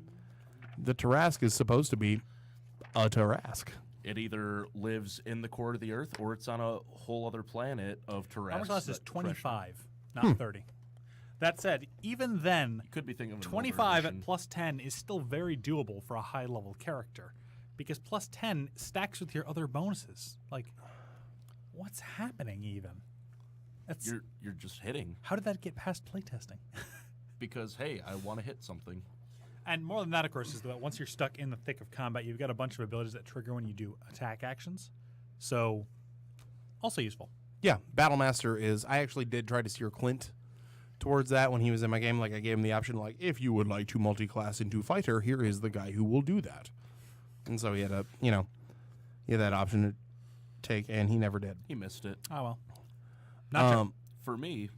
The Tarask is supposed to be a Tarask. It either lives in the core of the Earth or it's on a whole other planet of Tarask. Armor class is 25, not 30. That said, even then, You could be thinking of an 25 older at plus 10 is still very doable for a high-level character, because plus 10 stacks with your other bonuses. Like, what's happening even? That's, You're just hitting how did that get past playtesting? because, hey, I want to hit something. And more than that, of course, is that once you're stuck in the thick of combat, you've got a bunch of abilities that trigger when you do attack actions. So, also useful. Yeah, Battlemaster is... I actually did try to steer Clint towards that when he was in my game. Like, I gave him the option, like, if you would like to multi-class into fighter, here is the guy who will do that. And so he had he had that option to take, and he never did. He missed it. Oh, well. Not For me,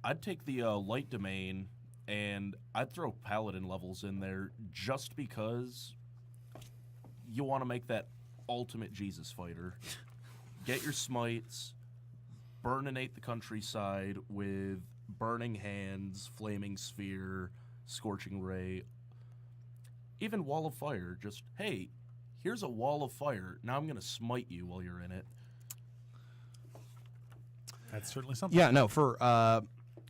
I'd take the light domain and I'd throw paladin levels in there just because you want to make that ultimate Jesus fighter. Get your smites, burninate the countryside with burning hands, flaming sphere, scorching ray, even wall of fire. Just, hey, here's a wall of fire. Now I'm going to smite you while you're in it. That's certainly something. Yeah, no, for...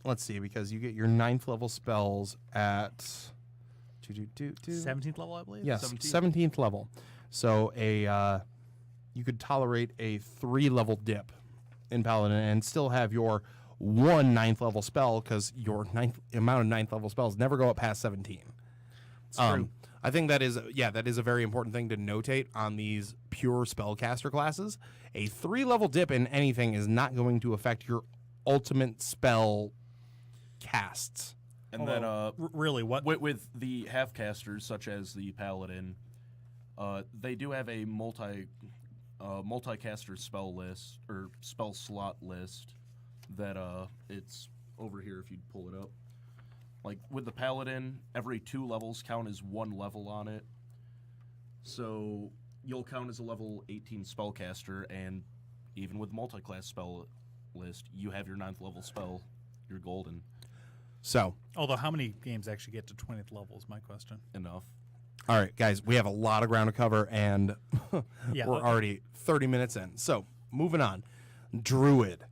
let's see, because you get your 9th level spells at... 17th level, I believe? Yes, 17th level. So you could tolerate a 3-level dip in Paladin and still have your 1 9th level spell, because your amount of 9th level spells never go up past 17. It's true. I think that is a very important thing to notate on these pure spellcaster classes. A 3-level dip in anything is not going to affect your ultimate spell casts. And then really, what? With the half-casters, such as the paladin, they do have a multi-caster spell list, or spell slot list, that it's over here if you'd pull it up. Like, with the paladin, every 2 levels count as 1 level on it. So you'll count as a level 18 spellcaster, and even with multi-class spell list, you have your 9th level spell. You're golden. So, Although, how many games actually get to 20th level is my question. Enough. all right, guys, we have a lot of ground to cover, and Yeah, we're already 30 minutes in. So, moving on. Druid.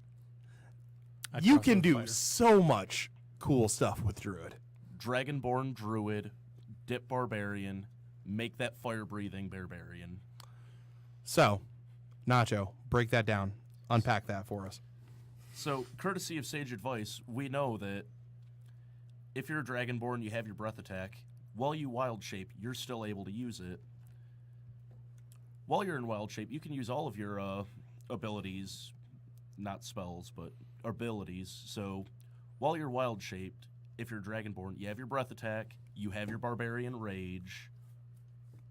You can do so much cool stuff with Druid. Dragonborn Druid, Dip Barbarian, make that fire-breathing Barbarian. So, Nacho, break that down. Unpack that for us. So, courtesy of sage advice, we know that if you're a Dragonborn, you have your breath attack. While you wild shape, you're still able to use it. While you're in wild shape, you can use all of your abilities, not spells, but abilities. So, while you're wild shaped, if you're Dragonborn, you have your breath attack, you have your barbarian rage,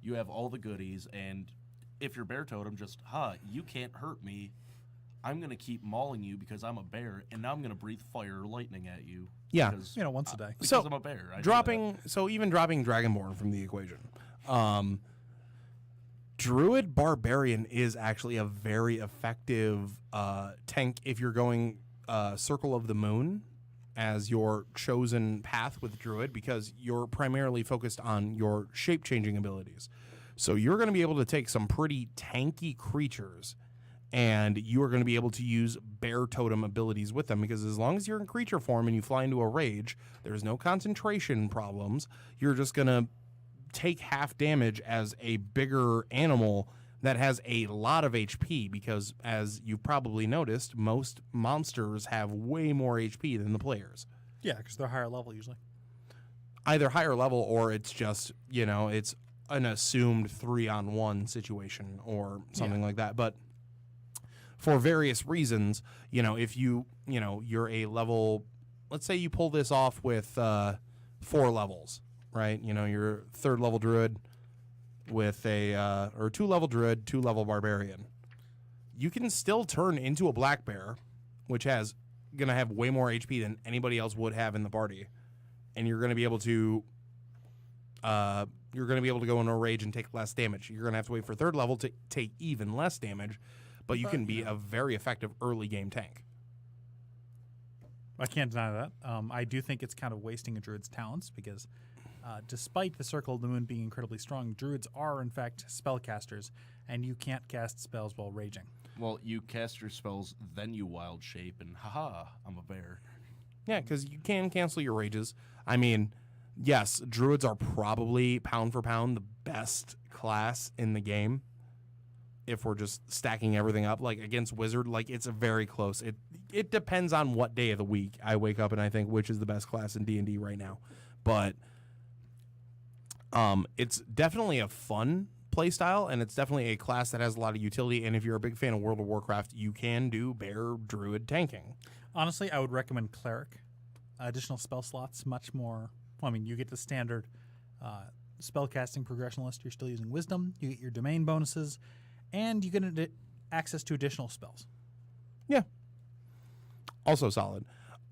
you have all the goodies, and if you're bear totem, just, you can't hurt me. I'm going to keep mauling you because I'm a bear, and now I'm going to breathe fire or lightning at you. Yeah. Because, once a day. because So, I'm a bear. I do even dropping Dragonborn from the equation. Druid Barbarian is actually a very effective tank if you're going Circle of the Moon as your chosen path with Druid, because you're primarily focused on your shape-changing abilities. So you're going to be able to take some pretty tanky creatures, and you are going to be able to use bear totem abilities with them, because as long as you're in creature form and you fly into a rage, there's no concentration problems. You're just going to take half damage as a bigger animal that has a lot of HP, because as you've probably noticed, most monsters have way more HP than the players. Yeah, because they're higher level usually. either higher level or it's just, it's an assumed 3-on-1 situation or something like that. But for various reasons, if you're a level, let's say you pull this off with 4 levels, right? You're 3rd level druid with or 2-level druid, 2-level barbarian. You can still turn into a black bear, which going to have way more HP than anybody else would have in the party. And you're going to be able to go into a rage and take less damage. You're going to have to wait for 3rd level to take even less damage, but you can be a very effective early game tank. I can't deny that. I do think it's kind of wasting a druid's talents because despite the Circle of the Moon being incredibly strong, druids are, in fact, spellcasters, and you can't cast spells while raging. Well, you cast your spells, then you wild shape, and haha, I'm a bear. Yeah, because you can cancel your rages. I mean, yes, druids are probably pound for pound the best class in the game. If we're just stacking everything up, like against wizard, like it's very close. It depends on what day of the week I wake up and I think which is the best class in D&D right now. But it's definitely a fun play style, and it's definitely a class that has a lot of utility. And if you're a big fan of World of Warcraft, you can do bear druid tanking. Honestly, I would recommend cleric. Additional spell slots, much more. Well, I mean, you get the standard spellcasting progression list. You're still using wisdom. You get your domain bonuses, and you get access to additional spells. Yeah. Also solid.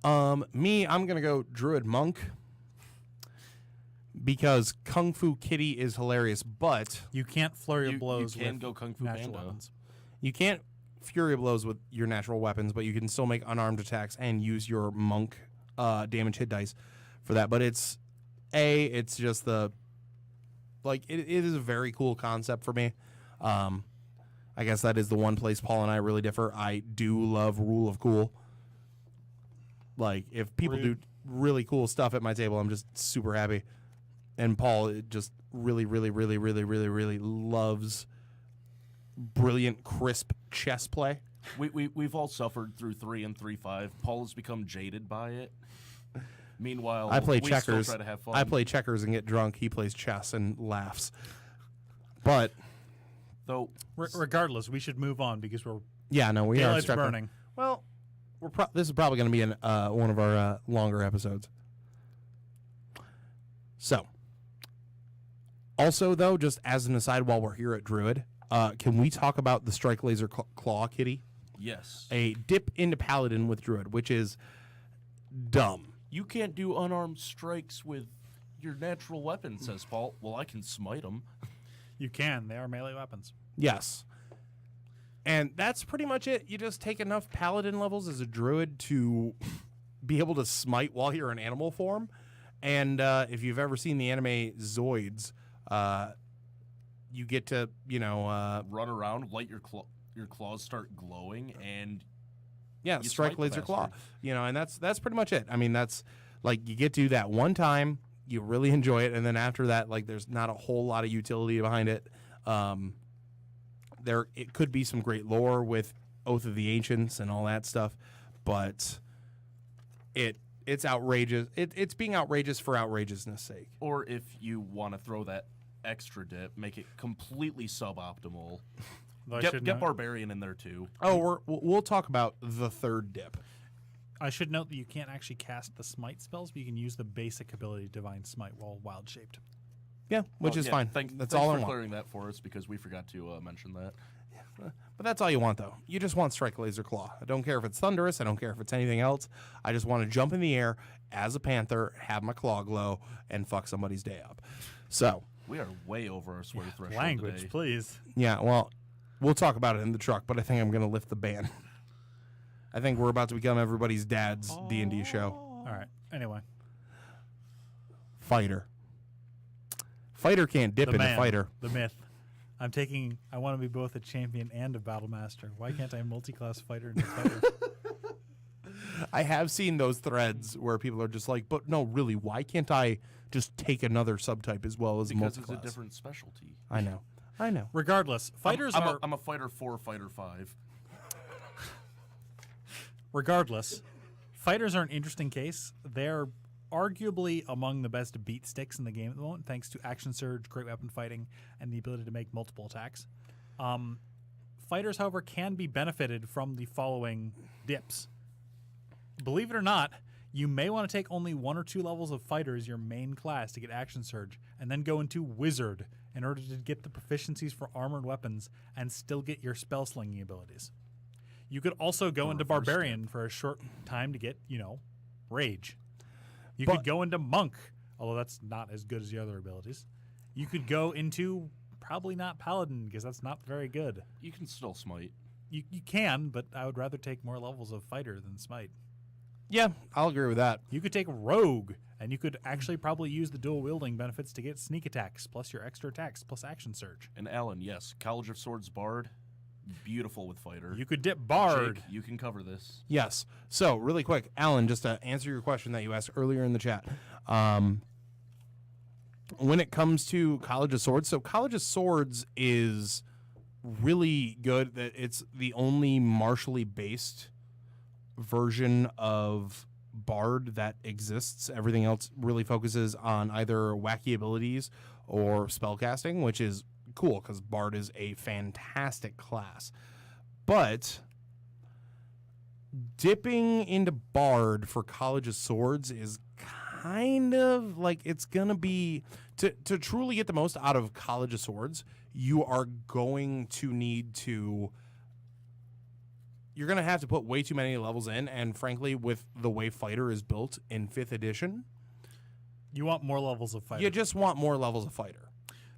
I'm gonna go druid monk because Kung Fu Kitty is hilarious, but You can't flurry of blows you can with go Kung Fu natural Panda. weapons. you can't fury blows with your natural weapons, but you can still make unarmed attacks and use your monk damage hit dice for that. But it's just it is a very cool concept for me. I guess that is the one place Paul and I really differ. I do love Rule of Cool. Like, if people do really cool stuff at my table, I'm just super happy. And Paul just really, really, really, really, really, really loves brilliant, crisp chess play. We've all suffered through 3 and 3-5. Paul has become jaded by it. Meanwhile, I play we checkers. Still try to have fun. I play checkers and get drunk. He plays chess and laughs. But Though, Regardless, we should move on because we're we are daylight's stuck. burning. Well, this is probably going to be one of our longer episodes. So, also though, just as an aside, while we're here at Druid, can we talk about the Strike Laser Claw Kitty? yes. A dip into Paladin with Druid, which is dumb. You can't do unarmed strikes with your natural weapon, says Paul. Well, I can smite them. You can. They are melee weapons. Yes. And that's pretty much it. You just take enough Paladin levels as a Druid to be able to smite while you're in animal form. And if you've ever seen the anime Zoids, you get to, Run around, light your claws start glowing, and yeah, you strike smite the laser claw. bastard. And that's pretty much it. I mean, that's like you get to do that one time, you really enjoy it, and then after that, like there's not a whole lot of utility behind it. It could be some great lore with Oath of the Ancients and all that stuff, but it's outrageous. It's being outrageous for outrageousness' sake. Or if you want to throw that extra dip, make it completely suboptimal. Get Barbarian in there too. Oh, we'll talk about the third dip. I should note that you can't actually cast the smite spells, but you can use the basic ability Divine Smite while wild shaped. Yeah, which is fine. That's all I for want. clearing that for us because we forgot to mention that. But that's all you want, though. You just want Strike Laser Claw. I don't care if it's Thunderous. I don't care if it's anything else. I just want to jump in the air as a panther, have my claw glow, and fuck somebody's day up. So We are way over our swear threshold Language, today. please. yeah, well, we'll talk about it in the truck, but I think I'm going to lift the ban. I think we're about to become everybody's dad's D&D show. All right. Anyway, Fighter. Fighter can't dip the into man, fighter. the myth. I want to be both a champion and a battle master. Why can't I multi-class fighter into fighter? I have seen those threads where people are just like, but no, really, why can't I just take another subtype as well as Because multi-class? it's a different specialty. I know. Regardless, fighters are. I'm a fighter 4, fighter 5. Regardless, fighters are an interesting case. They're arguably among the best beat sticks in the game at the moment, thanks to action surge, great weapon fighting, and the ability to make multiple attacks. Fighters, however, can be benefited from the following dips. Believe it or not, you may want to take only 1 or 2 levels of fighter as your main class to get action surge, and then go into wizard in order to get the proficiencies for armored weapons and still get your spell slinging abilities. You could also go into barbarian for a short time to get, rage. You could go into monk, although that's not as good as the other abilities. You could go into probably not paladin because that's not very good. You can still smite. You can, but I would rather take more levels of fighter than smite. Yeah, I'll agree with that. You could take rogue, and you could actually probably use the dual wielding benefits to get sneak attacks, plus your extra attacks, plus action surge. And Alan, yes, College of Swords Bard, beautiful with fighter. You could dip bard. Jake, you can cover this. Yes. So, really quick, Alan, just to answer your question that you asked earlier in the chat. When it comes to College of Swords, so College of Swords is really good. That it's the only martially based version of Bard that exists. Everything else really focuses on either wacky abilities or spellcasting, which is cool because Bard is a fantastic class. But dipping into Bard for College of Swords is kind of like it's gonna be to truly get the most out of College of Swords, you are going to need to you're going to have to put way too many levels in, and frankly, with the way Fighter is built in 5th edition, you want more levels of fighter. You just want more levels of Fighter.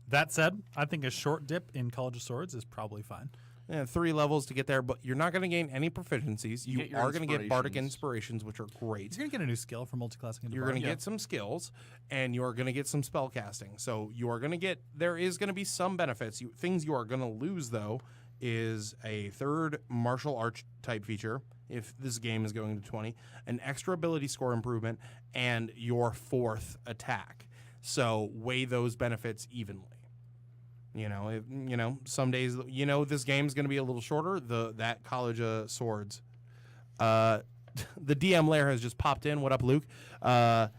That said, I think a short dip in College of Swords is probably fine. Yeah, 3 levels to get there, but you're not going to gain any proficiencies. You are going to get Bardic Inspirations, which are great. You're going to get a new skill for multiclassing into You're Bard. going to get some skills, and you're going to get some spell casting. So you are going to get, there is going to be some benefits. Things you are going to lose, though, is a 3rd martial arts type feature, if this game is going to 20, an extra ability score improvement, and your 4th attack. So weigh those benefits evenly. Some days, this game's going to be a little shorter. That College of Swords. The DM layer has just popped in. What up, Luke? But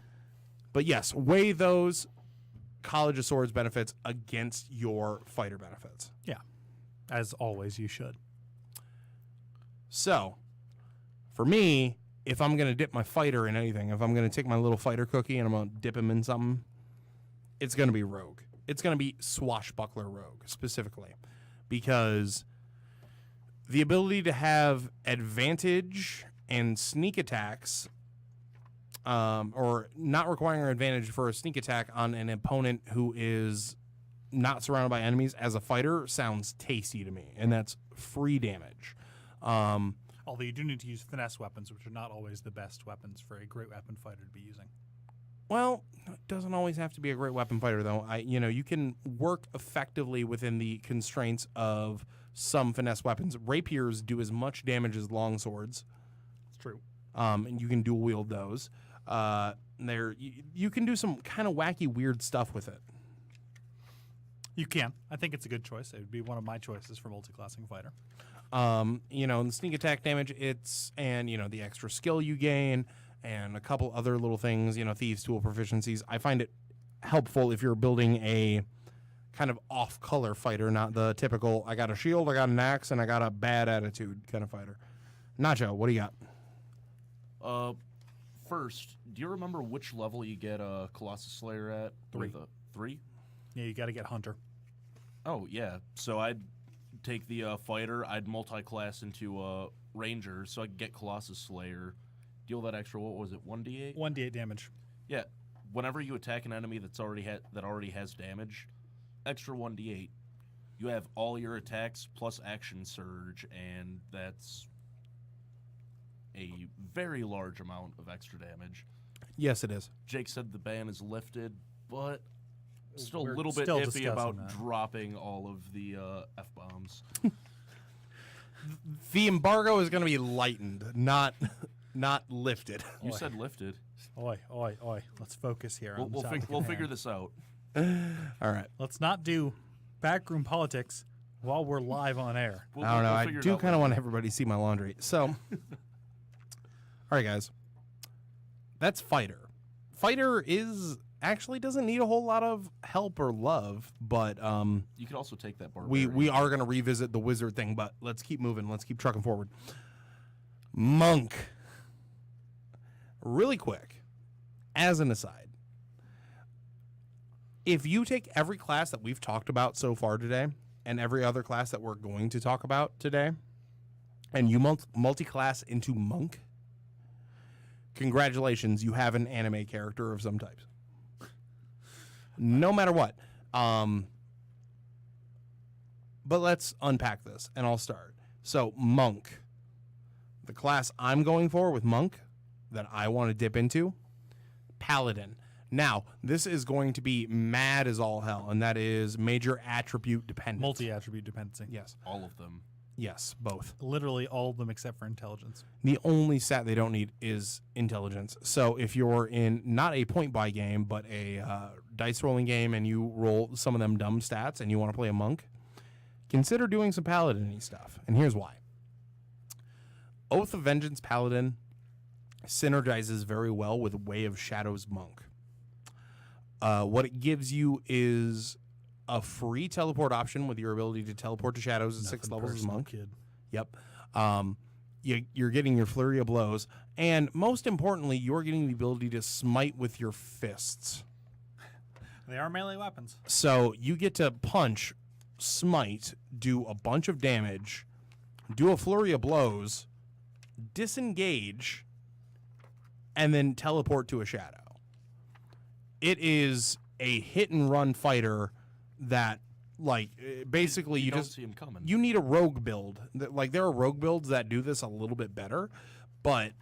yes, weigh those College of Swords benefits against your fighter benefits. Yeah. As always, you should. So, for me, if I'm going to dip my fighter in anything, if I'm going to take my little fighter cookie and I'm going to dip him in something, it's going to be Rogue. It's going to be Swashbuckler Rogue, specifically. Because the ability to have advantage and sneak attacks, or not requiring an advantage for a sneak attack on an opponent who is not surrounded by enemies as a fighter, sounds tasty to me. And that's free damage. Although you do need to use finesse weapons, which are not always the best weapons for a great weapon fighter to be using. Well, it doesn't always have to be a great weapon fighter, though. You can work effectively within the constraints of some finesse weapons. Rapiers do as much damage as longswords. It's true. And you can dual wield those. You can do some kind of wacky, weird stuff with it. You can. I think it's a good choice. It would be one of my choices for multiclassing fighter. And the sneak attack damage, the extra skill you gain, and a couple other little things, Thieves' Tool proficiencies. I find it helpful if you're building a kind of off-color fighter, not the typical, I got a shield, I got an axe, and I got a bad attitude kind of fighter. Nacho, what do you got? First, do you remember which level you get a Colossus Slayer at? 3. 3? Yeah, you got to get Hunter. Oh, yeah. So I'd take the fighter, I'd multi-class into Ranger, so I could get Colossus Slayer, deal that extra, what was it, 1d8? 1d8 damage. Yeah. Whenever you attack an enemy that already has damage, extra 1d8. You have all your attacks plus action surge, and that's a very large amount of extra damage. Yes, it is. Jake said the ban is lifted, but still We're a little bit still iffy discussing about that. dropping all of the F-bombs. The embargo is going to be lightened, not lifted. You Oi. said lifted. Oi. Let's focus here. We'll, on the we'll, topic we'll at figure hand. this out. All right. Let's not do backroom politics while we're live on air. We'll, I don't know. we'll I figure it do out kind of later. want everybody to see my laundry. So, all right, guys. That's fighter. fighter actually doesn't need a whole lot of help or love, but You could also take that barbarian. we are going to revisit the wizard thing, but let's keep moving. Let's keep trucking forward. Monk. Really quick, as an aside, if you take every class that we've talked about so far today and every other class that we're going to talk about today, and you multi-class into monk, congratulations, you have an anime character of some type. No matter what. But let's unpack this, and I'll start. So, monk. The class I'm going for with monk that I want to dip into, paladin. Now, this is going to be mad as all hell, and that is major attribute dependent. Multi-attribute dependency. Yes. All of them. Yes, both. Literally all of them except for intelligence. The only stat they don't need is intelligence. So if you're in not a point buy game, but a dice rolling game, and you roll some of them dumb stats and you want to play a monk, consider doing some paladin-y stuff. And here's why. Oath of Vengeance Paladin synergizes very well with Way of Shadows Monk. What it gives you is a free teleport option with your ability to teleport to shadows at 6 levels as Monk. Kid. Yep. You're getting your flurry of blows, and most importantly, you're getting the ability to smite with your fists. They are melee weapons. So you get to punch, smite, do a bunch of damage, do a flurry of blows, disengage, and then teleport to a shadow. It is a hit and run fighter that, like, basically you don't just see him coming. you need a rogue build. Like, there are rogue builds that do this a little bit better, but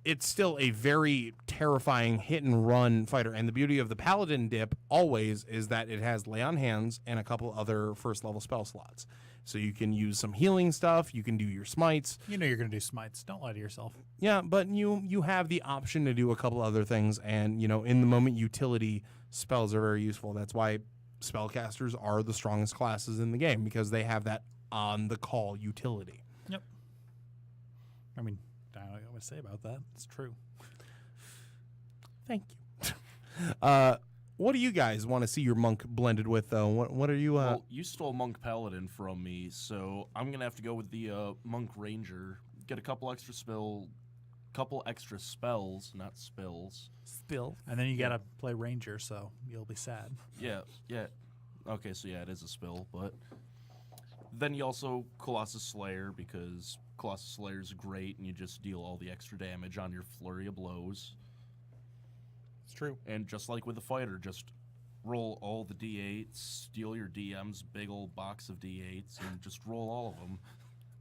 it's still a very terrifying hit and run fighter. And the beauty of the paladin dip always is that it has lay on hands and a couple other first level spell slots. So you can use some healing stuff. You can do your smites. You know you're going to do smites. Don't lie to yourself. Yeah, but you have the option to do a couple other things, and in the moment utility spells are very useful. That's why spellcasters are the strongest classes in the game, because they have that on the call utility. Yep. I mean, I don't know what to say about that. It's true. Thank you. What do you guys want to see your monk blended with, though? What are you? Well, you stole Monk Paladin from me, so I'm gonna have to go with the Monk Ranger. Get a couple extra spells, not spills. Still. And then you got to play Ranger, so you'll be sad. Yeah. Okay, so yeah, it is a spill, but then you also Colossus Slayer, because Colossus Slayer is great, and you just deal all the extra damage on your flurry of blows. It's true. And just like with the fighter, just roll all the D8s, steal your DM's big old box of D8s, and just roll all of them.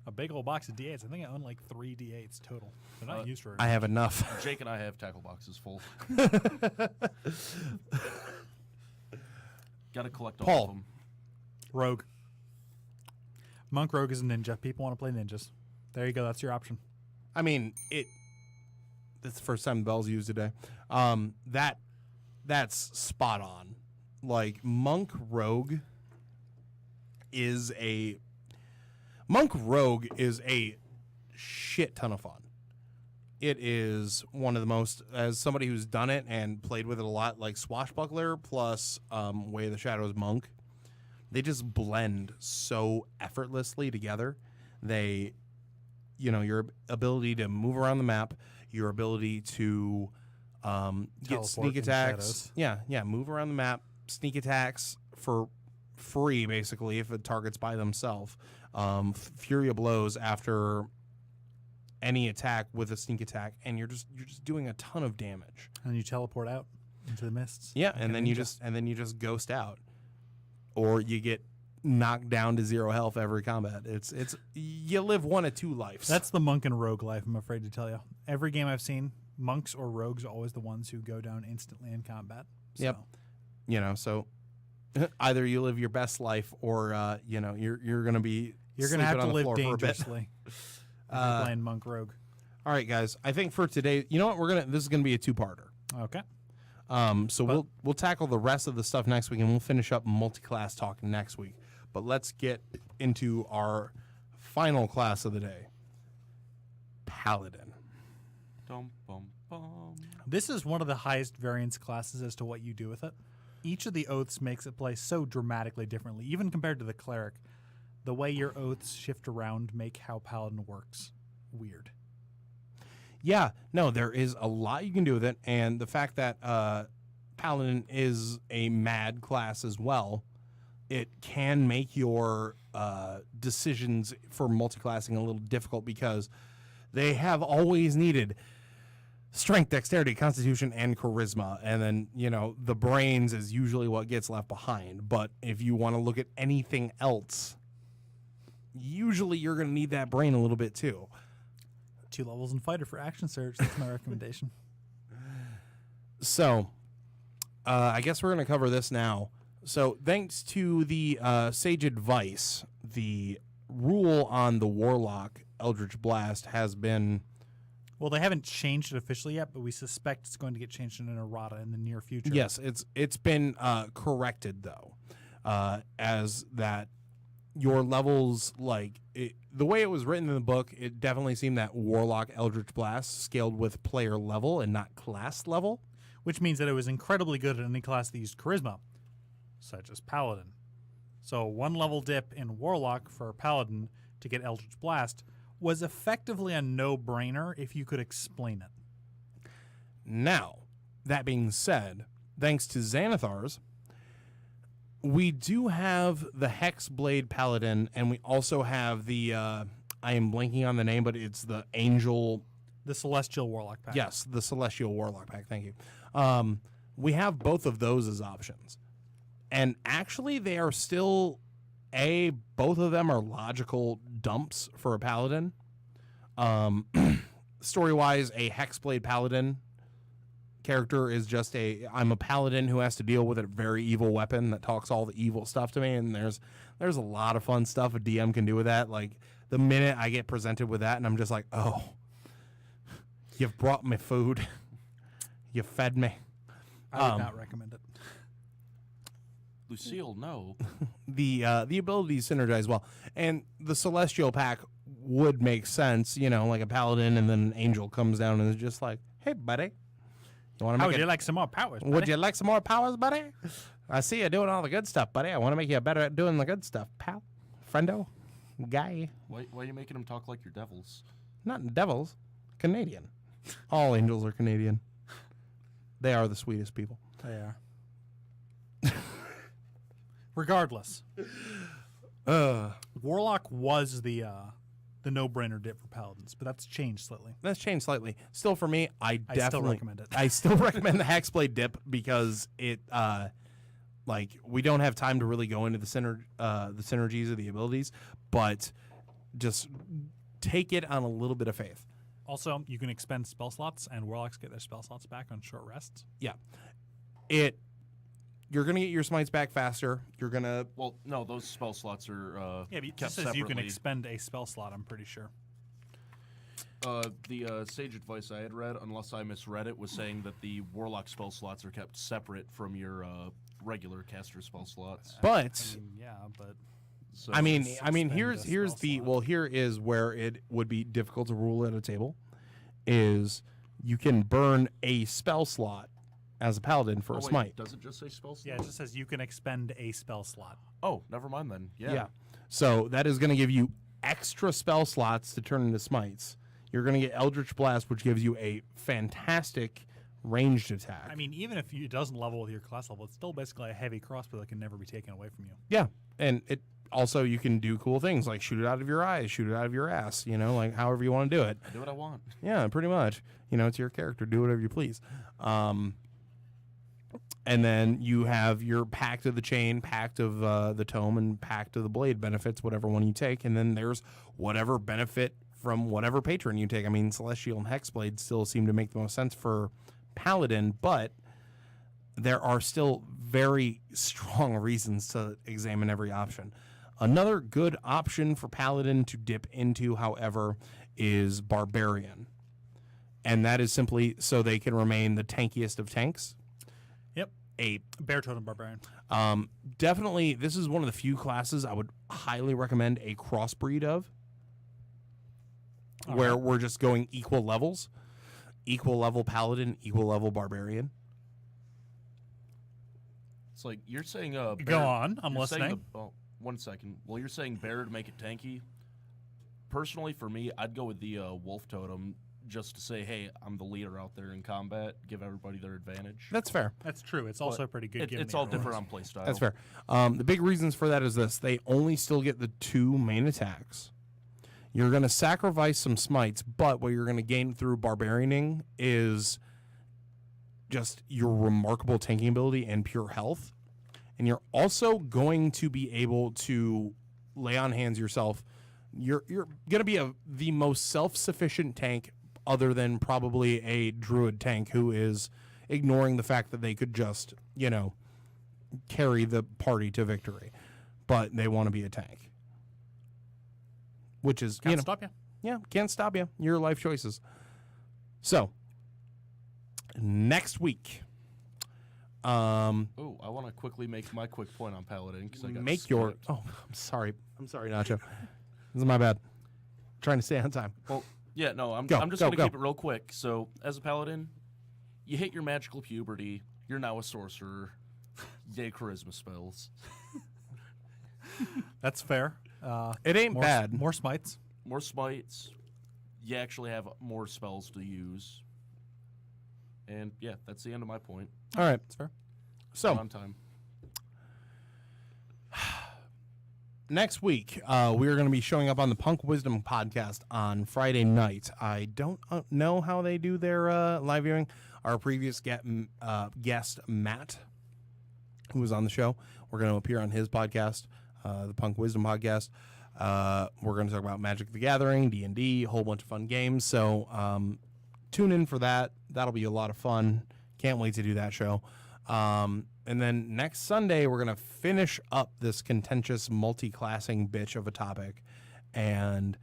A big old box of D8s. I think I own like 3 D8s total. They're not used for it. I have enough. Jake and I have tackle boxes full. Gotta collect all Paul. of them. Rogue. Monk Rogue is a ninja. People want to play ninjas. There you go. That's your option. I mean, that's the first time the bell's used today. That's spot on. Like, Monk Rogue is a shit ton of fun. It is one of the most, as somebody who's done it and played with it a lot, like Swashbuckler plus Way of the Shadows Monk, they just blend so effortlessly together. They, your ability to move around the map, your ability to get sneak in attacks. shadows. Yeah, move around the map, sneak attacks for free, basically, if the target's by themselves. Fury of blows after any attack with a sneak attack, and you're just doing a ton of damage. And you teleport out into the mists. Yeah, like and a then ninja. you just ghost out, or you get knocked down to 0 health every combat. It's you live 1 of 2 lives. That's the monk and rogue life, I'm afraid to tell you. Every game I've seen, monks or rogues are always the ones who go down instantly in combat. So. Yep. So either you live your best life, or you're gonna be have to live for a bit. dangerously. If you're playing monk rogue. All right, guys. I think for today, you know what? This is gonna be a 2-parter. Okay. So we'll tackle the rest of the stuff next week, and we'll finish up multi-class talk next week. But let's get into our final class of the day, Paladin. Dum, bum, bum. This is one of the highest variance classes as to what you do with it. Each of the oaths makes it play so dramatically differently, even compared to the cleric. The way your oaths shift around make how paladin works weird. Yeah, no, there is a lot you can do with it, and the fact that paladin is a mad class as well, it can make your decisions for multiclassing a little difficult because they have always needed strength, dexterity, constitution, and charisma. And then, the brains is usually what gets left behind. But if you want to look at anything else, usually you're going to need that brain a little bit too. 2 levels in fighter for action surge. That's my recommendation. So, I guess we're going to cover this now. So, thanks to the sage advice, the rule on the Warlock Eldritch Blast has been... Well, they haven't changed it officially yet, but we suspect it's going to get changed in an errata in the near future. Yes, it's been corrected, though, as that your levels, the way it was written in the book, it definitely seemed that Warlock Eldritch Blast scaled with player level and not class level. Which means that it was incredibly good at any class that used charisma, such as Paladin. So 1 level dip in Warlock for Paladin to get Eldritch Blast was effectively a no-brainer if you could explain it. Now, that being said, thanks to Xanathar's, we do have the Hexblade Paladin, and we also have the, I am blanking on the name, but it's the Angel... The Celestial Warlock pack. Yes, the Celestial Warlock pack, thank you. We have both of those as options. And actually, they are still... both of them are logical dumps for a paladin. Story-wise, a Hexblade Paladin character is just I'm a paladin who has to deal with a very evil weapon that talks all the evil stuff to me, and there's a lot of fun stuff a DM can do with that. Like, the minute I get presented with that, and I'm just like, oh, you've brought me food. You fed me. I would not recommend it. Lucille, no. The abilities synergize well, and the Celestial pack would make sense. Like a paladin, and then an angel comes down and is just like, "Hey, buddy, you want to Would you like some more powers? Would you like some more powers, buddy? I see you doing all the good stuff, buddy. I want to make you better at doing the good stuff, pal, friendo, guy." Why are you making them talk like you're devils? Not devils, Canadian. All angels are Canadian. They are the sweetest people. They are. Regardless, Warlock was the no-brainer dip for paladins, but that's changed slightly. That's changed slightly. Still, for me, I definitely still recommend it. I still recommend the Hexblade dip because it, we don't have time to really go into the synergies of the abilities, but just take it on a little bit of faith. Also, you can expend spell slots, and Warlocks get their spell slots back on short rests. Yeah, you're going to get your smites back faster. You're going to... Well, no, those spell slots are but it kept just says separately. you can expend a spell slot, I'm pretty sure. The sage advice I had read, unless I misread it, was saying that the Warlock spell slots are kept separate from your regular caster spell slots. But... but... So here is where it would be difficult to rule at a table, is you can burn a spell slot as a paladin for a smite. Does it just say spell slot? Yeah, it just says you can expend a spell slot. Oh, never mind then. Yeah. So that is going to give you extra spell slots to turn into smites. You're going to get Eldritch Blast, which gives you a fantastic ranged attack. I mean, even if it doesn't level with your class level, it's still basically a heavy crossbow that can never be taken away from you. Yeah, and it also, you can do cool things like shoot it out of your eyes, shoot it out of your ass, like however you want to do it. I do what I want. Yeah, pretty much. It's your character. Do whatever you please. And then you have your Pact of the Chain, Pact of the Tome, and Pact of the Blade benefits, whatever one you take. And then there's whatever benefit from whatever patron you take. I mean, Celestial and Hexblade still seem to make the most sense for Paladin, but there are still very strong reasons to examine every option. Another good option for Paladin to dip into, however, is Barbarian. And that is simply so they can remain the tankiest of tanks. Yep. A Bear Totem Barbarian. Definitely, this is one of the few classes I would highly recommend a crossbreed of, where we're just going equal levels. equal level paladin, equal level barbarian. It's like you're saying. Bear, Go on, I'm you're saying listening. oh, 1 second. Well, you're saying bear to make it tanky. Personally, for me, I'd go with the wolf totem just to say, hey, I'm the leader out there in combat. Give everybody their advantage. That's fair. That's true. It's also But pretty good. It's all different on playstyle. That's fair. The big reasons for that is this. They only still get the 2 main attacks. You're going to sacrifice some smites, but what you're going to gain through barbarianing is just your remarkable tanking ability and pure health. And you're also going to be able to lay on hands yourself. You're going to be the most self-sufficient tank other than probably a druid tank who is ignoring the fact that they could just, carry the party to victory. But they want to be a tank. Which is, Can't stop you. Yeah, can't stop you. Your life choices. So, next week. Oh, I want to quickly make my quick point on Paladin because I got Make your. skipped. Oh, I'm sorry, Nacho. This is my bad. Trying to stay on time. Well, yeah, no, I'm Go, just go, going to go. keep it real quick. So, as a Paladin, you hit your magical puberty. You're now a sorcerer. Yay, charisma spells. That's fair. It ain't more, bad. More smites. More smites. You actually have more spells to use. And, yeah, that's the end of my point. All right. That's fair. So, On time. next week, we're going to be showing up on the Punk Wisdom podcast on Friday night. I don't know how they do their live viewing. Our previous guest, Matt, who was on the show, we're going to appear on his podcast, the Punk Wisdom podcast. We're going to talk about Magic the Gathering, D&D, a whole bunch of fun games. So tune in for that. That'll be a lot of fun. Can't wait to do that show. And then next Sunday, we're going to finish up this contentious multi-classing bitch of a topic. And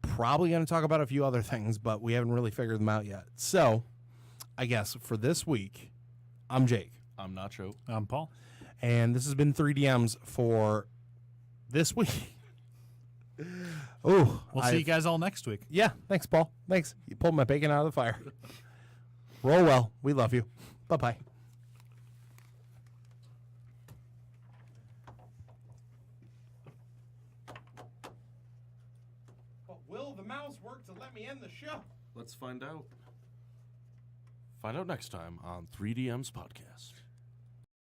probably going to talk about a few other things, but we haven't really figured them out yet. So I guess for this week, I'm Jake. I'm Nacho. I'm Paul. And this has been 3DMs for this week. Oh, We'll see you guys all next week. Yeah, thanks, Paul. Thanks. You pulled my bacon out of the fire. Roll well. We love you. Bye-bye. But will the mouse work to let me end the show? Let's find out. Find out next time on 3DM's podcast.